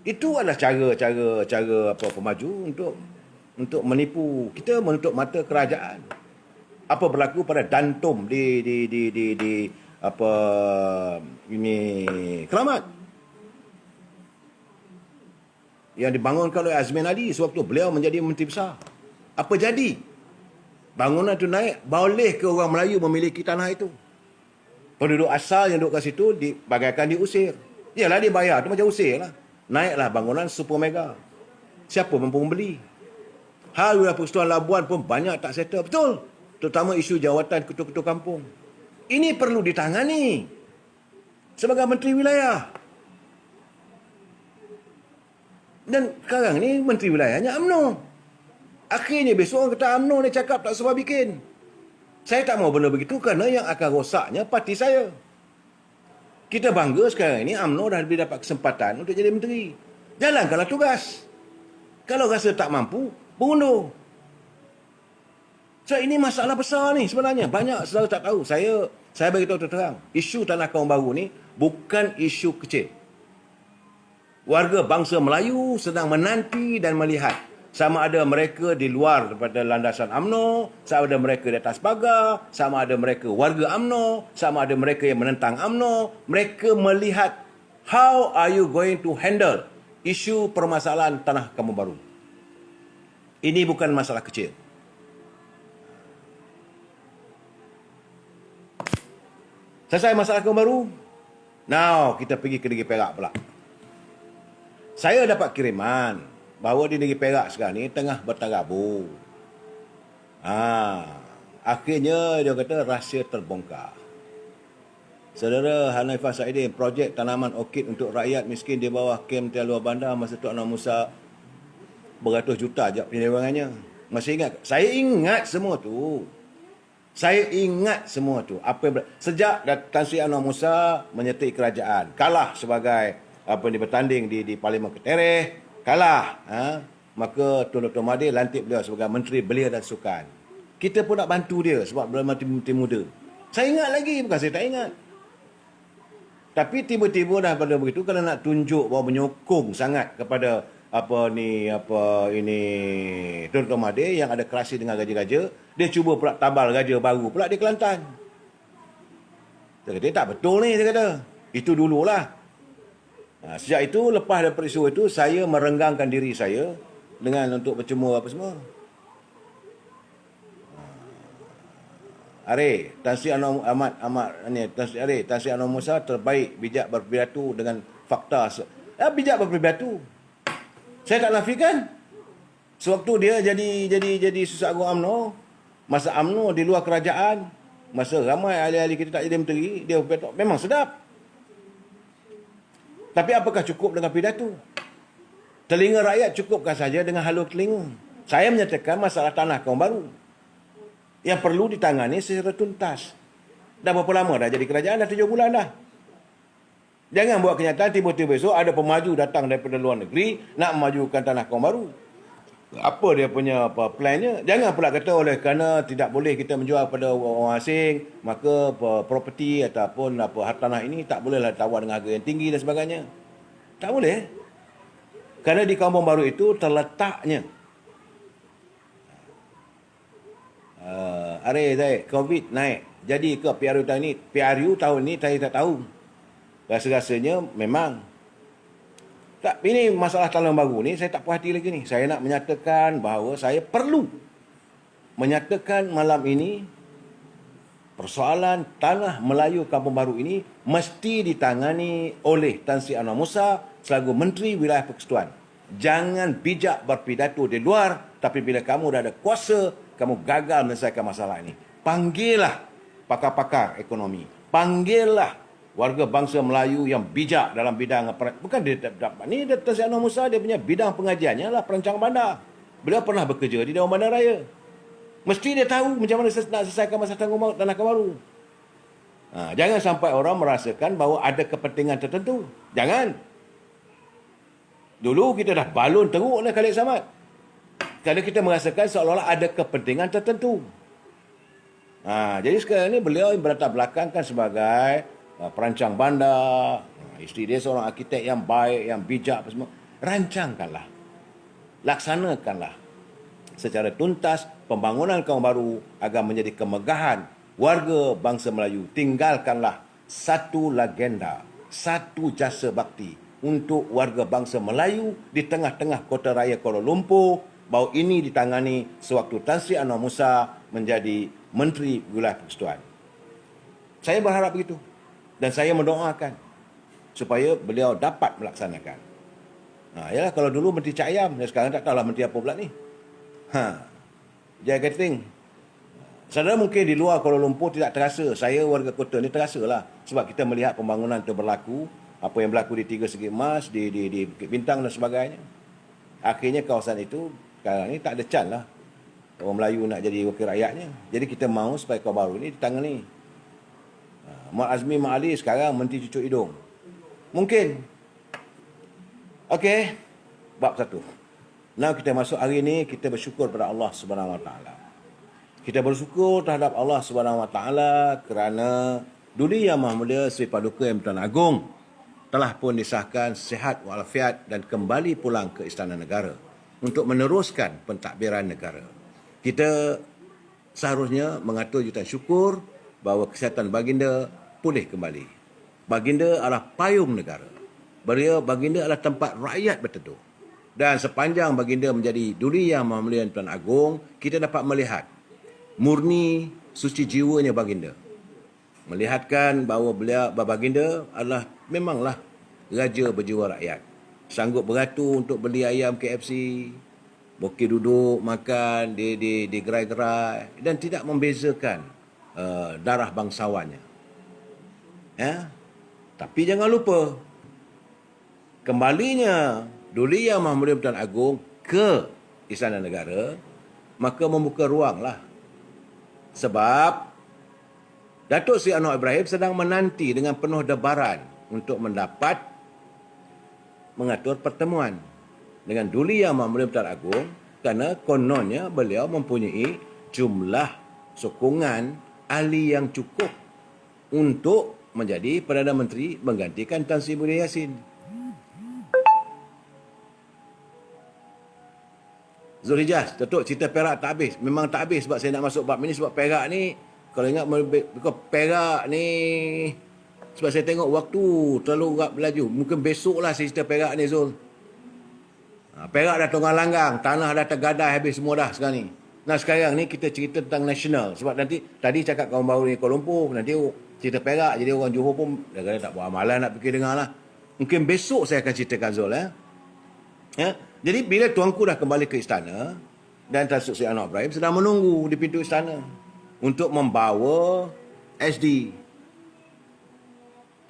Itu adalah cara pemaju untuk menipu kita, menutup mata kerajaan. Apa berlaku pada Dantum di Keramat. Yang dibangunkan oleh Azmin Ali sewaktu beliau menjadi menteri besar. Apa jadi? Bangunan itu naik, boleh ke orang Melayu memiliki tanah itu? Penduduk asal yang duduk kat situ bagaikan diusir. Yalah dia bayar, tu macam usir lah. Naiklah bangunan super mega. Siapa mampu membeli? Hal wilayah Persekutuan Labuan pun banyak tak settle. Betul. Terutama isu jawatan ketua-ketua kampung. Ini perlu ditangani sebagai Menteri Wilayah. Dan sekarang ni menteri wilayahnya UMNO. Akhirnya besok orang kata UMNO ni cakap tak semua bikin. Saya tak mau benda begitu kerana yang akan rosaknya parti saya. Kita bangga sekarang ini UMNO dah lebih dapat kesempatan untuk jadi menteri. Jalankanlah tugas. Kalau rasa tak mampu, berundur. So ini masalah besar ni sebenarnya. Banyak saudara tak tahu. Saya beritahu terang. Isu Tanah Kaum Baru ni bukan isu kecil. Warga bangsa Melayu sedang menanti dan melihat sama ada mereka di luar daripada landasan UMNO, sama ada mereka di atas pagar, sama ada mereka warga UMNO, sama ada mereka yang menentang UMNO. Mereka melihat how are you going to handle isu permasalahan Tanah Kaum Baru. Ini bukan masalah kecil. Selesai masalah Kaum Baru. Now kita pergi ke Negeri Perak pula. Saya dapat kiriman bahawa di Negeri Perak sekarang ni tengah bertarabur. Akhirnya dia kata rahsia terbongkar. Saudara Hanifah Saidin, projek tanaman orkid untuk rakyat miskin di bawah kem Tiang Luar Bandar masa Tok Anwar Musa beratus juta je penyerangannya. Masih ingat? Saya ingat semua tu. Sejak Tan Sri Anwar Musa menyertai kerajaan, kalah sebagai bertanding di Parlimen Ketereh, kalah, maka Tun Dr. Mahathir lantik beliau sebagai Menteri Belia dan Sukan. Kita pun nak bantu dia sebab beliau menteri muda. Saya ingat lagi, bukan saya tak ingat. Tapi tiba-tiba dah pada begitu, kalau nak tunjuk bahawa menyokong sangat kepada Tun Dr. Mahathir yang ada kerasi dengan gaja-gaja, dia cuba pula tabal gaja baru pula di Kelantan. Dia kata, tak betul ni, dia kata. Itu dululah. Sejak itu, lepas dari peristiwa itu, saya merenggangkan diri saya dengan untuk bercemur apa semua. Tan Sri Anwar Musa terbaik bijak berpidato dengan fakta. Bijak berpidato. Saya tak nafikan. Sewaktu dia jadi susah agung UMNO, masa UMNO di luar kerajaan, masa ramai ahli-ahli kita tak jadi menteri, dia berpidato memang sedap. Tapi apakah cukup dengan pidato? Telinga rakyat cukupkah saja dengan halu telinga? Saya menyatakan masalah Tanah Kaum Baru yang perlu ditangani secara tuntas. Dah berapa lama dah jadi kerajaan? Dah 7 bulan dah. Jangan buat kenyataan tiba-tiba besok ada pemaju datang daripada luar negeri nak memajukan Tanah Kaum Baru. Apa dia punya plannya? Jangan pula kata oleh kerana tidak boleh kita menjual pada orang asing, maka properti ataupun hartanah ini tak bolehlah ditawar dengan harga yang tinggi dan sebagainya. Tak boleh. Kerana di Kampung Baru itu terletaknya COVID naik. Jadi ke PRU tahun ini? PRU tahun ini saya tak tahu. Rasa-rasanya memang tak, ini masalah Tanah Baru ni saya tak puas hati lagi ni. Saya nak menyatakan bahawa saya perlu menyatakan malam ini persoalan Tanah Melayu Kampung Baru ini mesti ditangani oleh Tan Sri Anwar Musa selaku Menteri Wilayah Persekutuan. Jangan bijak berpidato di luar, tapi bila kamu dah ada kuasa, kamu gagal menyelesaikan masalah ini. Panggillah pakar-pakar ekonomi. Panggillah warga bangsa Melayu yang bijak dalam bidang, bukan dia dapat ni, Tan Sri Anwar Musa dia punya bidang pengajiannya lah perancangan bandar. Beliau pernah bekerja di Dewan Bandar Raya. Mesti dia tahu macam mana nak selesaikan masalah Tanah Kaum Baru. Jangan sampai orang merasakan bahawa ada kepentingan tertentu. Jangan. Dulu kita dah balon teruk oleh Khalid Samad. Kerana kita merasakan seolah-olah ada kepentingan tertentu. Jadi sekarang ni beliau berlatar belakangkan sebagai perancang bandar, isteri dia seorang arkitek yang baik, yang bijak apa semua. Rancangkanlah, laksanakanlah secara tuntas pembangunan Kaum Baru agar menjadi kemegahan warga bangsa Melayu. Tinggalkanlah satu legenda, satu jasa bakti untuk warga bangsa Melayu di tengah-tengah kota raya Kuala Lumpur, bahawa ini ditangani sewaktu Tan Sri Anwar Musa menjadi Menteri Wilayah Persekutuan. Saya berharap begitu. Dan saya mendoakan supaya beliau dapat melaksanakan. Yalah, kalau dulu Menteri Cak Ayam, sekarang tak tahulah Menteri apa pula ni. Jaya Catering. Saudara mungkin di luar Kuala Lumpur tidak terasa. Saya warga kota ni terasa lah. Sebab kita melihat pembangunan itu berlaku. Apa yang berlaku di Tiga Segi Emas, di Bukit Bintang dan sebagainya. Akhirnya kawasan itu sekarang ni tak ada can lah. Orang Melayu nak jadi wakil rakyatnya. Jadi kita mahu supaya kau baru ni ditangani. Mat Azmi Mat Ali sekarang Menteri Cucuk Hidung. Mungkin. Okey. Bab 1. Now kita masuk hari ini, kita bersyukur pada Allah Subhanahu Wa Taala. Kita bersyukur terhadap Allah Subhanahu Wa Taala kerana Duli Yang Maha Mulia Sri Paduka Yang Bertuan Agong telah pun disahkan sihat walafiat dan kembali pulang ke Istana Negara untuk meneruskan pentadbiran negara. Kita seharusnya mengatur jutaan syukur bahawa kesihatan baginda pulih kembali. Baginda adalah payung negara. Baginda adalah tempat rakyat berteduh. Dan sepanjang baginda menjadi Duli Yang Maha Mulia Tuan Agong, kita dapat melihat murni suci jiwanya baginda. Melihatkan bahawa baginda adalah memanglah raja berjiwa rakyat. Sanggup beratur untuk beli ayam KFC, bokeh duduk, makan, di gerai-gerai dan tidak membezakan darah bangsawannya. Ya? Tapi jangan lupa, kembalinya Duli Yang Maha Mulia Tuan Agong ke Istana Negara, maka membuka ruanglah. Sebab Datuk Seri Anwar Ibrahim sedang menanti dengan penuh debaran untuk mendapat mengatur pertemuan dengan Duli Yang Maha Mulia Tuan Agong kerana kononnya beliau mempunyai jumlah sokongan ahli yang cukup untuk menjadi Perdana Menteri menggantikan Tan Sri Muhyiddin Yassin. Zulhijjah, Datuk, cerita Perak tak habis. Memang tak habis sebab saya nak masuk bab ini sebab Perak ni, kalau ingat Perak ni, sebab saya tengok waktu terlalu berlaju. Mungkin besoklah saya cerita Perak ni, Zul. Perak dah tunggang langgang, tanah dah tergadai habis semua dah sekarang ni. Nah sekarang ni kita cerita tentang nasional. Sebab nanti, tadi cakap kawan baru ni Kuala Lumpur, nanti cerita Perak, jadi orang Johor pun dah tak buat amalan nak fikir dengar lah. Mungkin besok saya akan ceritakan, Zul. Ya? Jadi bila tuanku dah kembali ke istana dan Datuk Seri Anwar Ibrahim sedang menunggu di pintu istana untuk membawa SD.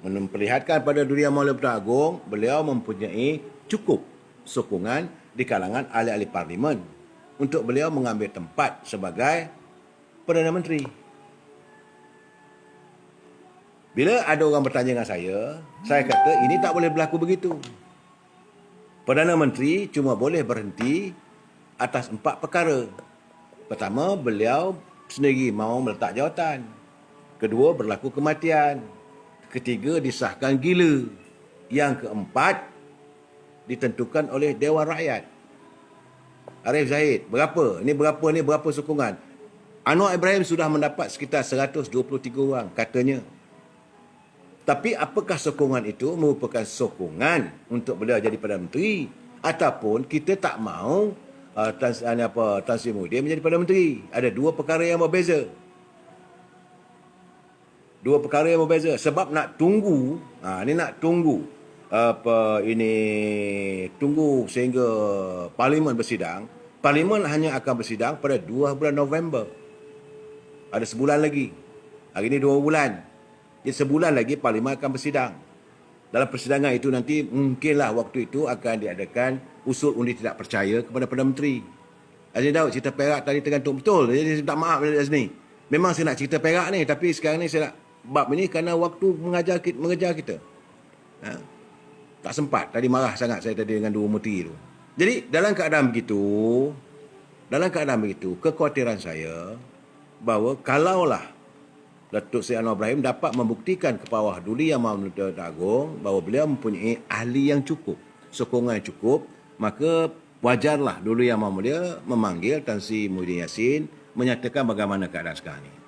Memperlihatkan pada Duli Yang Maha Mulia Tuan Agong, beliau mempunyai cukup sokongan di kalangan ahli-ahli parlimen untuk beliau mengambil tempat sebagai Perdana Menteri. Bila ada orang bertanya dengan saya kata ini tak boleh berlaku begitu. Perdana Menteri cuma boleh berhenti atas 4 perkara. Pertama, beliau sendiri mahu meletak jawatan. Kedua, berlaku kematian. Ketiga, disahkan gila. Yang keempat, ditentukan oleh Dewan Rakyat. Arif Zahid, berapa? Ini berapa sokongan? Anwar Ibrahim sudah mendapat sekitar 123 orang, katanya. Tapi apakah sokongan itu merupakan sokongan untuk beliau jadi Perdana Menteri ataupun kita tak mahu Tan Sri Muhyiddin menjadi Perdana Menteri? Ada dua perkara yang berbeza. Sebab nak tunggu, tunggu sehingga parlimen bersidang. Parlimen hanya akan bersidang pada 2 bulan November. Ada sebulan lagi. Hari ini 2 bulan. Jadi sebulan lagi parlimen akan bersidang. Dalam persidangan itu nanti mungkinlah waktu itu akan diadakan usul undi tidak percaya kepada Perdana Menteri. Aziz Daud, cerita Perak tadi tergantung betul. Jadi saya minta maaf dari sini. Memang saya nak cerita Perak ni, tapi sekarang ni saya nak bab ini kerana waktu mengejar kita. Tak sempat. Tadi marah sangat saya tadi dengan dua menteri itu. Jadi dalam keadaan begitu, kekhawatiran saya bahawa kalaulah Datuk Seri Anwar Ibrahim dapat membuktikan ke bawah Duli Yang Maha Mulia Tuan Agong bahawa beliau mempunyai ahli yang cukup, sokongan yang cukup, maka wajarlah Duli Yang Maha Mulia memanggil Tan Sri Muhyiddin Yassin menyatakan bagaimana keadaan sekarang ini.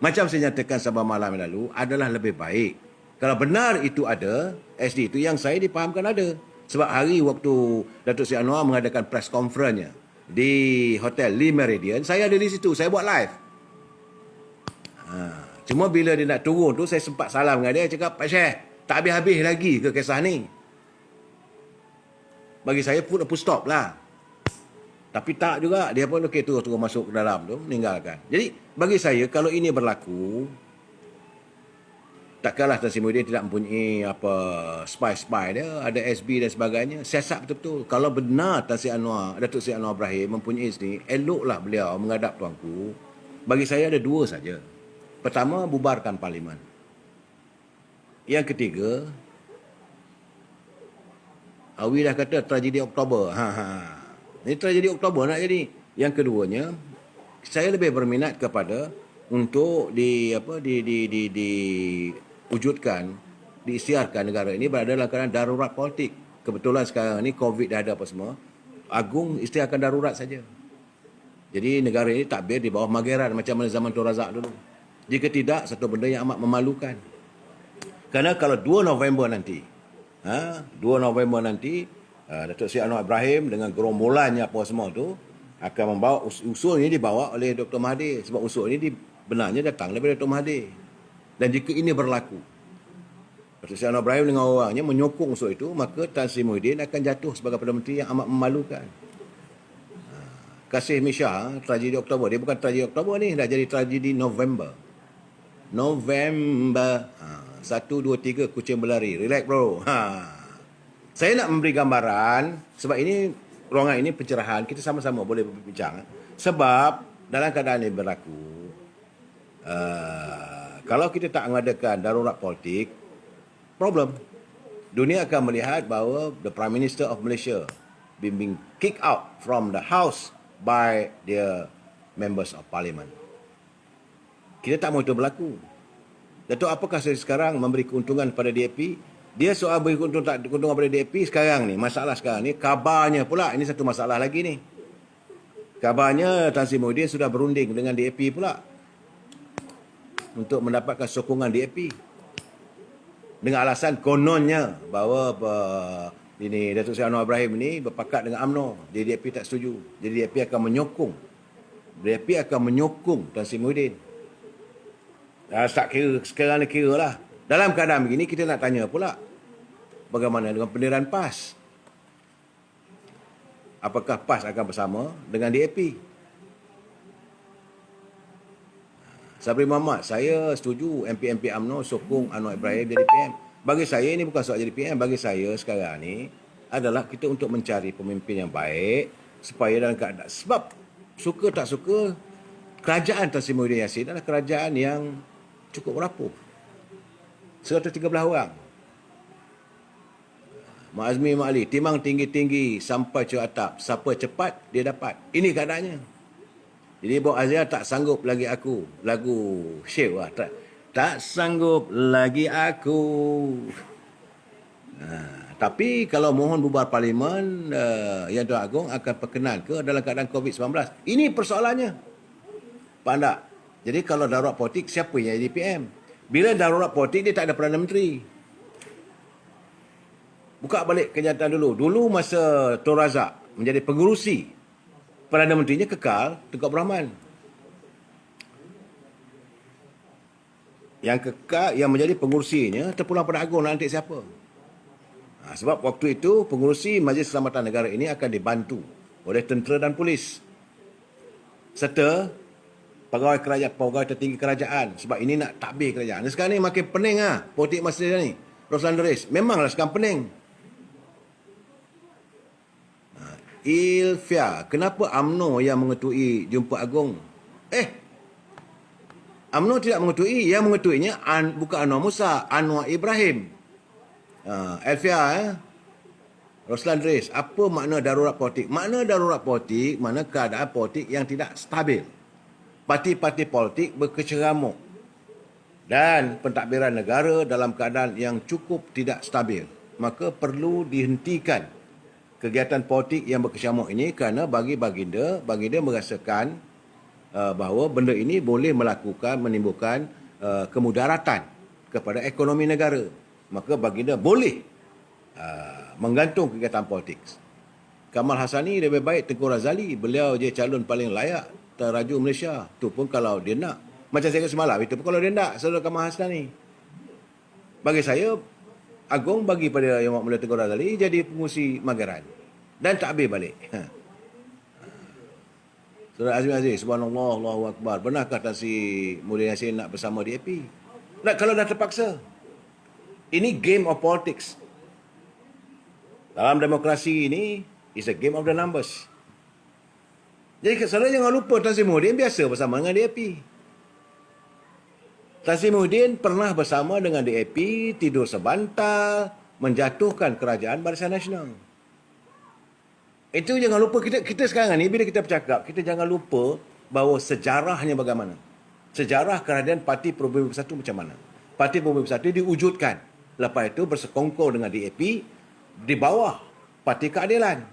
Macam saya nyatakan sahabat malam yang lalu, adalah lebih baik kalau benar itu ada, SD itu yang saya dipahamkan ada. Sebab hari waktu Datuk Seri Anwar mengadakan press conference-nya di Hotel Le Méridien, saya ada di situ, saya buat live. Cuma bila dia nak turun tu, saya sempat salam dengan dia, cakap, Pak Syekh, tak habis-habis lagi ke kisah ni. Bagi saya pun stop lah. Tapi tak juga, dia pun okey terus masuk ke dalam tu, meninggalkan. Jadi bagi saya kalau ini berlaku, Takkanlah Tan Sri Muhyiddin tidak mempunyai apa spy dia, ada SB dan sebagainya. Siasat betul-betul. Kalau benar Datuk Seri Anwar Ibrahim mempunyai ini, eloklah beliau menghadap tuanku. Bagi saya ada dua saja. Pertama, bubarkan parlimen. Yang ketiga, Awi dah kata tragedi Oktober. Ini tragedi Oktober nak jadi. Yang keduanya, saya lebih berminat kepada untuk diwujudkan, diisytiharkan negara ini berada dalam keadaan darurat politik. Kebetulan sekarang ni COVID dah ada apa semua. Agung isytiharkan darurat saja. Jadi negara ini takbir di bawah mageran macam mana zaman Tun Razak dulu. Jika tidak, satu benda yang amat memalukan. Kerana kalau 2 November nanti, Datuk Seri Anwar Ibrahim dengan gerombolannya apa semua tu akan membawa usul ini dibawa oleh Dr. Mahathir, sebab usul ini benarnya datang daripada Dr. Mahathir. Dan jika ini berlaku, Datuk Seri Anwar Ibrahim dengan orangnya menyokong usul itu, maka Tan Sri Muhyiddin akan jatuh sebagai Perdana Menteri yang amat memalukan. Kasih Misha, tragedi Oktober. Dia bukan tragedi Oktober ni, dah jadi tragedi November. 1, 2, 3 kucing berlari. Relax bro. Saya nak memberi gambaran, sebab ini ruangan ini pencerahan, kita sama-sama boleh berbincang. Sebab dalam keadaan ini berlaku, kalau kita tak mengadakan darurat politik, problem. Dunia akan melihat bahawa the Prime Minister of Malaysia being kicked out from the house by the members of parliament. Kita tak mahu itu berlaku. Datuk, apakah saya sekarang memberi keuntungan pada DAP? Dia soal beri keuntungan pada DAP sekarang ni. Masalah sekarang ni, kabarnya pula, ini satu masalah lagi ni. Kabarnya Tan Sri Muhyiddin sudah berunding dengan DAP pula untuk mendapatkan sokongan DAP. Dengan alasan kononnya bahawa ini Datuk Seri Anwar Ibrahim ini berpakat dengan UMNO. Jadi DAP tak setuju. Jadi DAP akan menyokong Tan Sri Muhyiddin. Tak kira, sekarang ni kira lah. Dalam keadaan begini, kita nak tanya pula, bagaimana dengan pendirian PAS? Apakah PAS akan bersama dengan DAP? Sabri Muhammad, saya setuju MP UMNO sokong Anwar Ibrahim jadi PM. Bagi saya ini bukan soal jadi PM. Bagi saya sekarang ni adalah kita untuk mencari pemimpin yang baik supaya dalam keadaan. Sebab suka tak suka, kerajaan Tan Sri Muhyiddin Yassin adalah kerajaan yang cukup rapuh. 113 orang. Mak Azmi Mak Ali, timang tinggi-tinggi sampai ke atap. Siapa cepat, dia dapat. Ini keadaannya. Jadi Bok Azhar tak sanggup lagi aku. Lagu Syekh lah. Tak sanggup lagi aku. Tapi kalau mohon bubar parlimen, Yang Tuan Agong akan perkenan ke dalam keadaan COVID-19. Ini persoalannya. Faham tak? Jadi kalau darurat politik, siapa yang jadi PM? Bila darurat politik, dia tak ada Perdana Menteri. Buka balik kenyataan dulu. Dulu masa Tun Razak menjadi pengerusi, Perdana Menterinya kekal Tengku Abdul Rahman. Yang kekal, yang menjadi pengurusinya terpulang pada Agong nak lantik siapa? Sebab waktu itu pengurusi Majlis Keselamatan Negara ini akan dibantu oleh tentera dan polis serta pegawai kerajaan, pegawai tertinggi kerajaan. Sebab ini nak takbir kerajaan. Dan sekarang ni makin pening politik masa ni. Roslan Deris, memanglah sekarang pening. Ilfia, kenapa UMNO yang mengetui jumpa Agong? UMNO tidak mengetui, yang mengetuinya bukan Anwar Musa, Anwar Ibrahim. Elfia, Roslan Deris, apa makna darurat politik? Makna darurat politik, makna keadaan politik yang tidak stabil. Parti-parti politik berkeceramuk dan pentadbiran negara dalam keadaan yang cukup tidak stabil. Maka perlu dihentikan kegiatan politik yang berkecamuk ini kerana bagi baginda merasakan bahawa benda ini boleh menimbulkan kemudaratan kepada ekonomi negara. Maka baginda boleh menggantung kegiatan politik. Kamal Hassani lebih baik Tengku Razali. Beliau je calon paling layak teraju Malaysia. Itu pun kalau dia nak. Macam saya kata semalam, itu pun kalau dia nak, saudara Kamal Hassani. Bagi saya, Agong bagi pada Yang Mulia Tengku Razali jadi pengurusi Mageran dan takbir balik. Saudara Azmi Aziz, subhanallah, Allahu Akbar. Benarkah Tan Sri Muhyiddin Yassin nak bersama DAP? Nak kalau dah terpaksa. Ini game of politics. Dalam demokrasi ini, is a game of the numbers. Jadi selalu jangan lupa Tan Sri Muhyiddin biasa bersama dengan DAP. Tan Sri Muhyiddin pernah bersama dengan DAP, tidur sebantal, menjatuhkan kerajaan Barisan Nasional. Itu jangan lupa, kita sekarang ni bila kita bercakap, kita jangan lupa bahawa sejarahnya bagaimana. Sejarah kerajaan Parti Perubahan Bersatu macam mana. Parti Perubahan Bersatu diwujudkan. Lepas itu bersekongkol dengan DAP di bawah Parti Keadilan.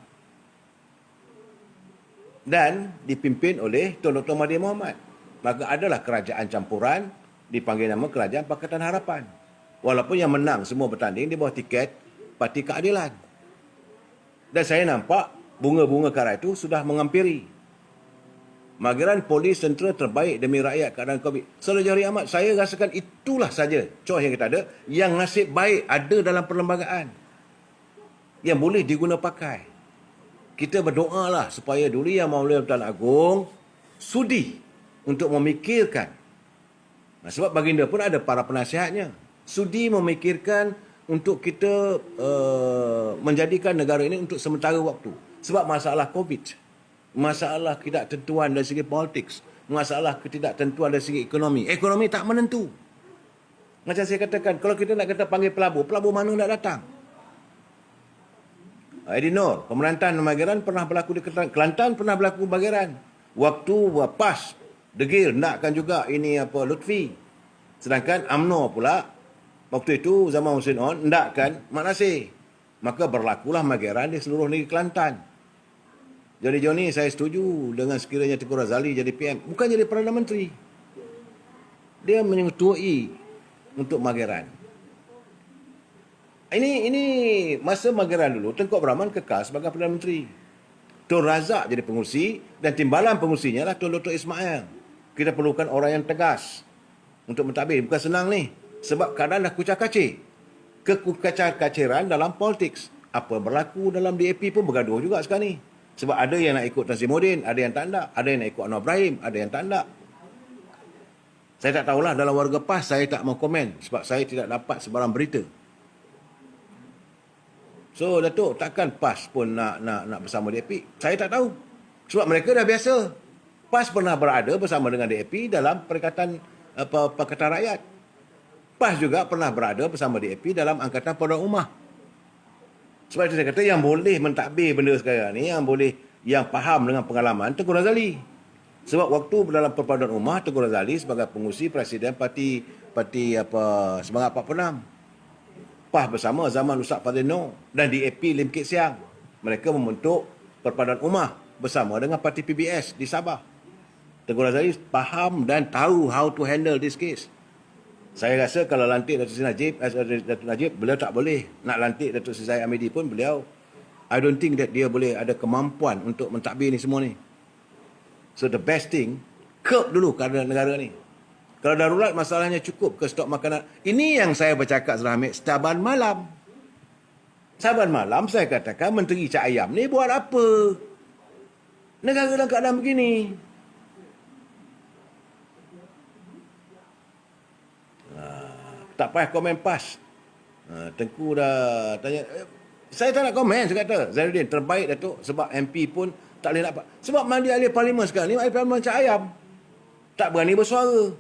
Dan dipimpin oleh Tun Dr. Mahathir Mohamad. Maka adalah kerajaan campuran, dipanggil nama Kerajaan Pakatan Harapan. Walaupun yang menang semua bertanding di bawah tiket Parti Keadilan. Dan saya nampak bunga-bunga kara itu sudah mengampiri. Mageran polis tentera terbaik demi rakyat keadaan COVID. Saudara Johari Ahmad, saya rasakan itulah saja choice yang kita ada, yang nasib baik ada dalam perlembagaan. Yang boleh diguna pakai. Kita berdoalah supaya Duli Yang Maulana Tuan Agong sudi untuk memikirkan. Sebab baginda pun ada para penasihatnya. Sudi memikirkan untuk kita menjadikan negara ini untuk sementara waktu. Sebab masalah COVID, masalah ketidaktentuan dari segi politik, masalah ketidaktentuan dari segi ekonomi. Ekonomi tak menentu. Macam saya katakan, kalau kita nak kata panggil pelabur, pelabur mana nak datang? Edi Nur, pemerintahan Mageran pernah berlaku di Kelantan, pernah berlaku di Mageran. Waktu PAS, degil, nakkan juga ini Lutfi. Sedangkan UMNO pula, waktu itu zaman Hussein On, nakkan Mak Nasir. Maka berlakulah Mageran di seluruh negeri Kelantan. Jadi Johnny, saya setuju dengan sekiranya Tengku Razali jadi PM. Bukan jadi Perdana Menteri. Dia menyetuai untuk Mageran. Ini masa Mageran dulu, Tengku Abdul Rahman kekal sebagai Perdana Menteri. Tun Razak jadi pengurusi dan timbalan pengurusinya lah Tun Dr. Ismail. Kita perlukan orang yang tegas untuk mentadbir. Bukan senang ni. Sebab keadaan dah kucak-kacir. Kekucak-kaciran dalam politik. Apa berlaku dalam DAP pun bergaduh juga sekarang ni. Sebab ada yang nak ikut Tan Sri Muhyiddin, ada yang tak nak. Ada yang nak ikut Anwar Ibrahim, ada yang tak nak. Saya tak tahulah dalam warga PAS, saya tak mau komen. Sebab saya tidak dapat sebarang berita. So Datuk, takkan PAS pun nak bersama DAP? Saya tak tahu. Sebab mereka dah biasa. PAS pernah berada bersama dengan DAP dalam Perikatan Pakatan Rakyat. PAS juga pernah berada bersama DAP dalam Angkatan Perpaduan Ummah. Sebab itu saya kata yang boleh mentadbir benda sekarang ni, yang faham dengan pengalaman Tengku Razali. Sebab waktu dalam Perpaduan Ummah, Tengku Razali sebagai pengurusi Presiden Parti Semangat 46. PAS bersama zaman Ustaz Fadzil Noor dan DAP Lim Kit Siang. Mereka membentuk Perpaduan Ummah bersama dengan Parti PBS di Sabah. Tengku Razali faham dan tahu how to handle this case. Saya rasa kalau lantik Datuk Najib, beliau tak boleh. Nak lantik Datuk Seri Zahid Hamidi pun beliau, I don't think that dia boleh ada kemampuan untuk mentadbir ni semua ni. So the best thing, curb dulu keadaan negara ni. Kalau darurat masalahnya cukup ke stok makanan. Ini yang saya bercakap Saudara Hamid, saban malam. Saban malam saya katakan Menteri Cak Ayam ni buat apa? Negara dalam keadaan begini. Tak payah komen PAS. Tengku dah tanya. Saya tak nak komen, saya kata. Zainuddin, terbaik Datuk. Sebab MP pun tak boleh nak. Sebab mandi ahli parlimen sekarang ni, ahli parlimen Cak Ayam. Tak berani bersuara.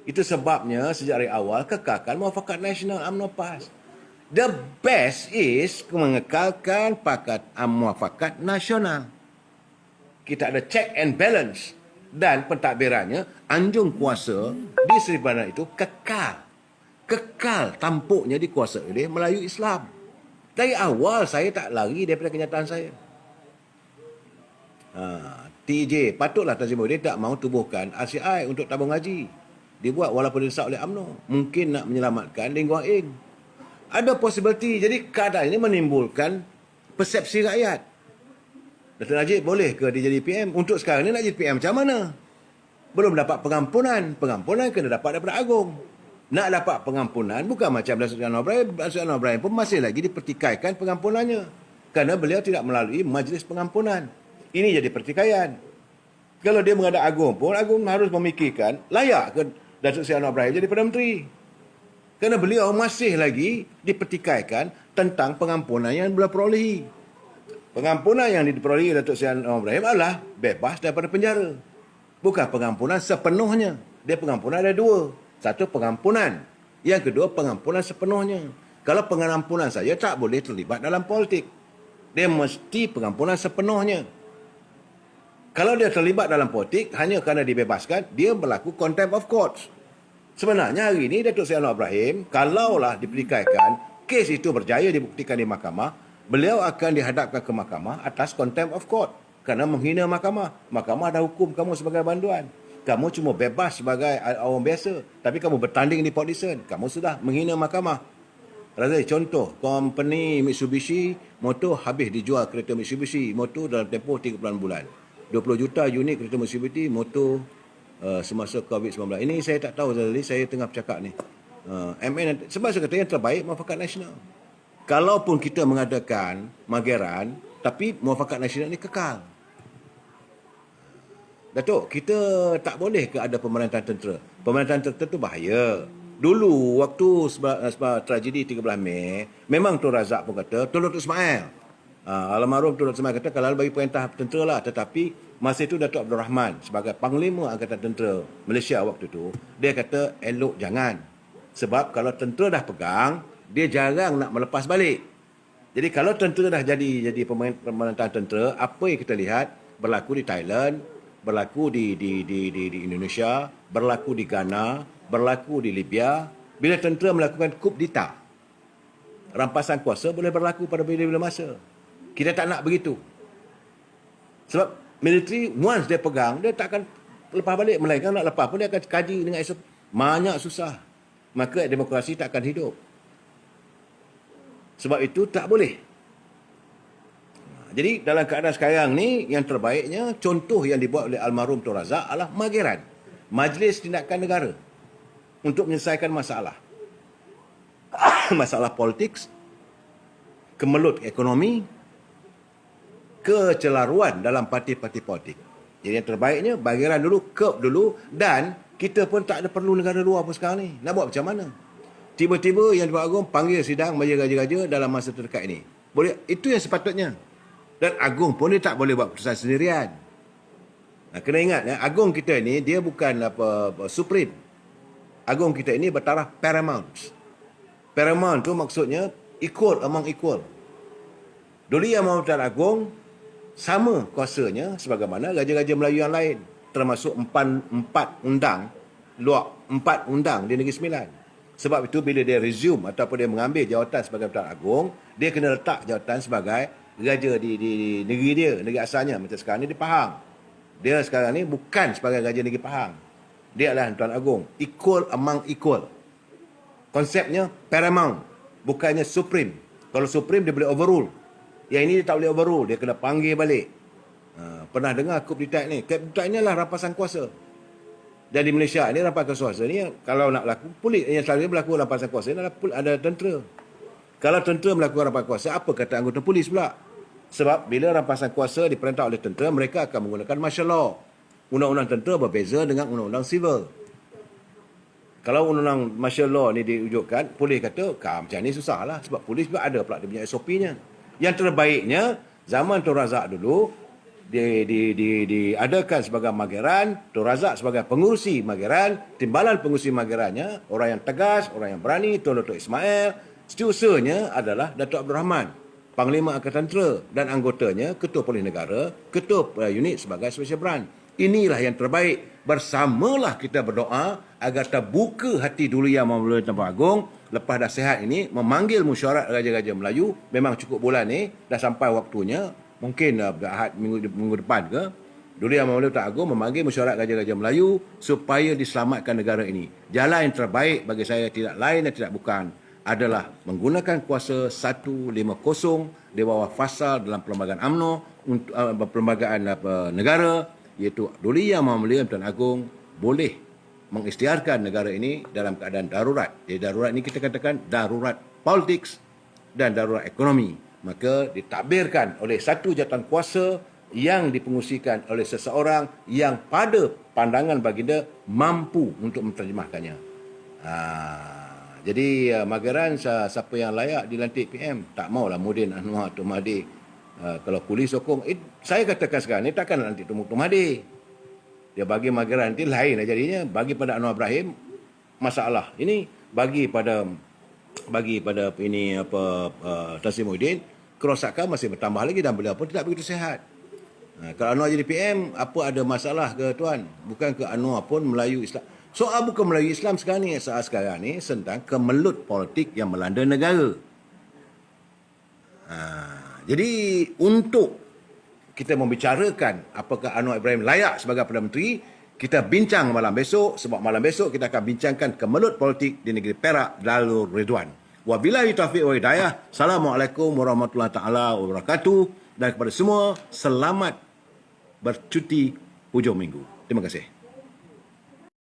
Itu sebabnya sejak dari awal kekalkan Muafakat Nasional UMNO PAS. The best is mengekalkan Muafakat Nasional. Kita ada check and balance. Dan pentadbirannya, anjung kuasa di Seri Begawan itu kekal. Kekal tampuknya dikuasai oleh Melayu Islam. Dari awal saya tak lari daripada kenyataan saya. TJ, patutlah Tan Sri Muhyiddin tak mahu tubuhkan RCI untuk tabung haji. Dibuat walaupun didesak oleh UMNO. Mungkin nak menyelamatkan Lim Guang Eng. Ada possibility. Jadi keadaan ini menimbulkan persepsi rakyat. Datuk Najib boleh ke dia jadi PM? Untuk sekarang ni nak jadi PM macam mana? Belum dapat pengampunan. Pengampunan kena dapat daripada Agong. Nak dapat pengampunan bukan macam Datuk Seri Anwar Ibrahim. Datuk Seri Anwar Ibrahim pun masih lagi dipertikaikan pengampunannya. Kerana beliau tidak melalui majlis pengampunan. Ini jadi pertikaian. Kalau dia menghadap Agong pun, Agong harus memikirkan layak ke Datuk Seri Anwar Ibrahim jadi Perdana Menteri. Kerana beliau masih lagi dipertikaikan tentang pengampunan yang beliau perolehi. Pengampunan yang diperolehi Datuk Seri Anwar Ibrahim adalah bebas daripada penjara. Bukan pengampunan sepenuhnya. Dia pengampunan ada dua. Satu pengampunan. Yang kedua pengampunan sepenuhnya. Kalau pengampunan saja tak boleh terlibat dalam politik. Dia mesti pengampunan sepenuhnya. Kalau dia terlibat dalam politik hanya kerana dibebaskan, dia berlaku contempt of court. Sebenarnya hari ini Datuk Seri Anwar Ibrahim, kalaulah dipertikaikan, kes itu berjaya dibuktikan di mahkamah, beliau akan dihadapkan ke mahkamah atas contempt of court. Kerana menghina mahkamah. Mahkamah dah hukum kamu sebagai banduan. Kamu cuma bebas sebagai orang biasa. Tapi kamu bertanding di Port-Dickson. Kamu sudah menghina mahkamah. Razali, contoh, company Mitsubishi, motor habis dijual kereta Mitsubishi, motor dalam tempoh 3 bulan. 20 juta unit kereta Mitsubishi, motor semasa COVID-19. Ini saya tak tahu, Razali, saya tengah bercakap ni. MN, sebab saya kata yang terbaik muafakat nasional. Kalaupun kita mengadakan mageran, tapi muafakat nasional ni kekal. Datuk, kita tak boleh ke ada pemerintahan tentera? Pemerintahan tentera tu bahaya. Dulu, waktu sebab tragedi 13 Mei, memang Tun Razak pun kata, Tun Dr. Ismail. Almarhum Tun Dr. Ismail kata, kalau bagi perintah tentera lah. Tetapi, masa itu Datuk Abdul Rahman, sebagai Panglima Angkatan Tentera Malaysia waktu itu, dia kata, elok jangan. Sebab kalau tentera dah pegang, dia jarang nak melepas balik. Jadi, kalau tentera dah jadi pemerintahan tentera, apa yang kita lihat berlaku di Thailand, berlaku di Indonesia, berlaku di Ghana, berlaku di Libya. Bila tentera melakukan coup d'etat, rampasan kuasa boleh berlaku pada bila-bila masa. Kita tak nak begitu. Sebab militeri, once dia pegang, dia tak akan lepas balik. Melainkan nak lepas pun dia akan kaji dengan esok. Banyak susah. Maka demokrasi tak akan hidup. Sebab itu tak boleh. Jadi dalam keadaan sekarang ni, yang terbaiknya, contoh yang dibuat oleh almarhum Tun Razak adalah mageran. Majlis Tindakan Negara. Untuk menyelesaikan masalah. Masalah politik, kemelut ekonomi, kecelaruan dalam parti-parti politik. Jadi yang terbaiknya, mageran dulu, curb dulu, dan kita pun tak ada perlu negara luar pun sekarang ni. Nak buat macam mana? Tiba-tiba yang Tuan Agong panggil sidang bagi raja-raja dalam masa terdekat ini. Boleh, itu yang sepatutnya. Dan Agong pun dia tak boleh buat keputusan sendirian. Kena ingat, Agong kita ni dia bukan supreme. Agong kita ini bertaraf paramount. Paramount tu maksudnya equal among equal. Dulu yang Mahkamah Agung sama kuasanya sebagaimana raja-raja Melayu yang lain. Termasuk empat undang di Negeri Sembilan. Sebab itu bila dia resume ataupun dia mengambil jawatan sebagai Pertuan Agong, dia kena letak jawatan sebagai raja di negeri dia, negeri asalnya. Macam sekarang ni di Pahang. Dia sekarang ni bukan sebagai raja negeri Pahang. Dia adalah Tuan Agong. Equal among equal. Konsepnya paramount. Bukannya supreme. Kalau supreme dia boleh overrule. Yang ini dia tak boleh overrule. Dia kena panggil balik. Pernah dengar coup d'etat ni? Coup d'etat ni adalah rampasan kuasa. Dan di Malaysia ni rampasan kuasa ni kalau nak berlaku polis yang selalu berlaku rampasan kuasa ni ada tentera. Kalau tentera melakukan rampasan kuasa, apa kata anggota polis pula? Sebab bila rampasan kuasa diperintah oleh tentera, mereka akan menggunakan martial law. Undang-undang tentera berbeza dengan undang-undang sivil. Kalau undang-undang martial law ni diwujudkan, polis kata, macam ni susah lah. Sebab polis juga ada pula dia punya SOP-nya. Yang terbaiknya, zaman Tun Razak dulu, diadakan sebagai mageran, Tun Razak sebagai pengurusi mageran, timbalan pengurusi magerannya, orang yang tegas, orang yang berani, Tun Dr. Ismail, setiausaha adalah Datuk Abdul Rahman, Panglima Angkatan Tentera dan anggotanya, Ketua Polis Negara, Ketua Unit sebagai Special Branch. Inilah yang terbaik. Bersamalah kita berdoa agar terbuka hati Duli Yang Mahmud Tuan Agong lepas dah sihat ini, memanggil mesyuarat Raja-Raja Melayu. Memang cukup bulan ni, dah sampai waktunya. Mungkin Ahad minggu depan ke, Duli Yang Mahmud Tuan Agong memanggil mesyuarat Raja-Raja Melayu supaya diselamatkan negara ini. Jalan yang terbaik bagi saya tidak lain dan tidak bukan adalah menggunakan kuasa 150 di bawah fasa dalam Perlembagaan UMNO untuk Perlembagaan negara, iaitu Duli Yang Mahmud Tuan Agong boleh mengisytiharkan negara ini dalam keadaan darurat. Jadi darurat ini kita katakan darurat politik dan darurat ekonomi. Maka ditakbirkan oleh satu jawatan kuasa yang dipengusikan oleh seseorang yang pada pandangan baginda mampu untuk menterjemahkannya. Jadi Magaran siapa yang layak dilantik PM? Tak maulah Muhyiddin Anwar Tun Mahathir. Kalau polis sokong, saya katakan sekarang ni takkan lantik Tun Mahathir. Dia bagi Magaran nanti lain jadinya. Bagi pada Anwar Ibrahim masalah. Ini bagi pada ini Tan Sri Muhyiddin, kerosakan masih bertambah lagi dan beliau pun tidak begitu sihat. Kalau Anwar jadi PM, apa ada masalah ke tuan? Bukan ke Anwar pun Melayu Islam. Soal bukan Melayu Islam sekarang ni, tentang kemelut politik yang melanda negara. Jadi untuk kita membicarakan apakah Anwar Ibrahim layak sebagai Perdana Menteri, kita bincang malam besok, sebab malam besok kita akan bincangkan kemelut politik di negeri Perak Darul Ridwan. Wabillahi taufiq wa hidayah. Assalamualaikum warahmatullahi taala wabarakatuh, dan kepada semua selamat bercuti hujung minggu. Terima kasih.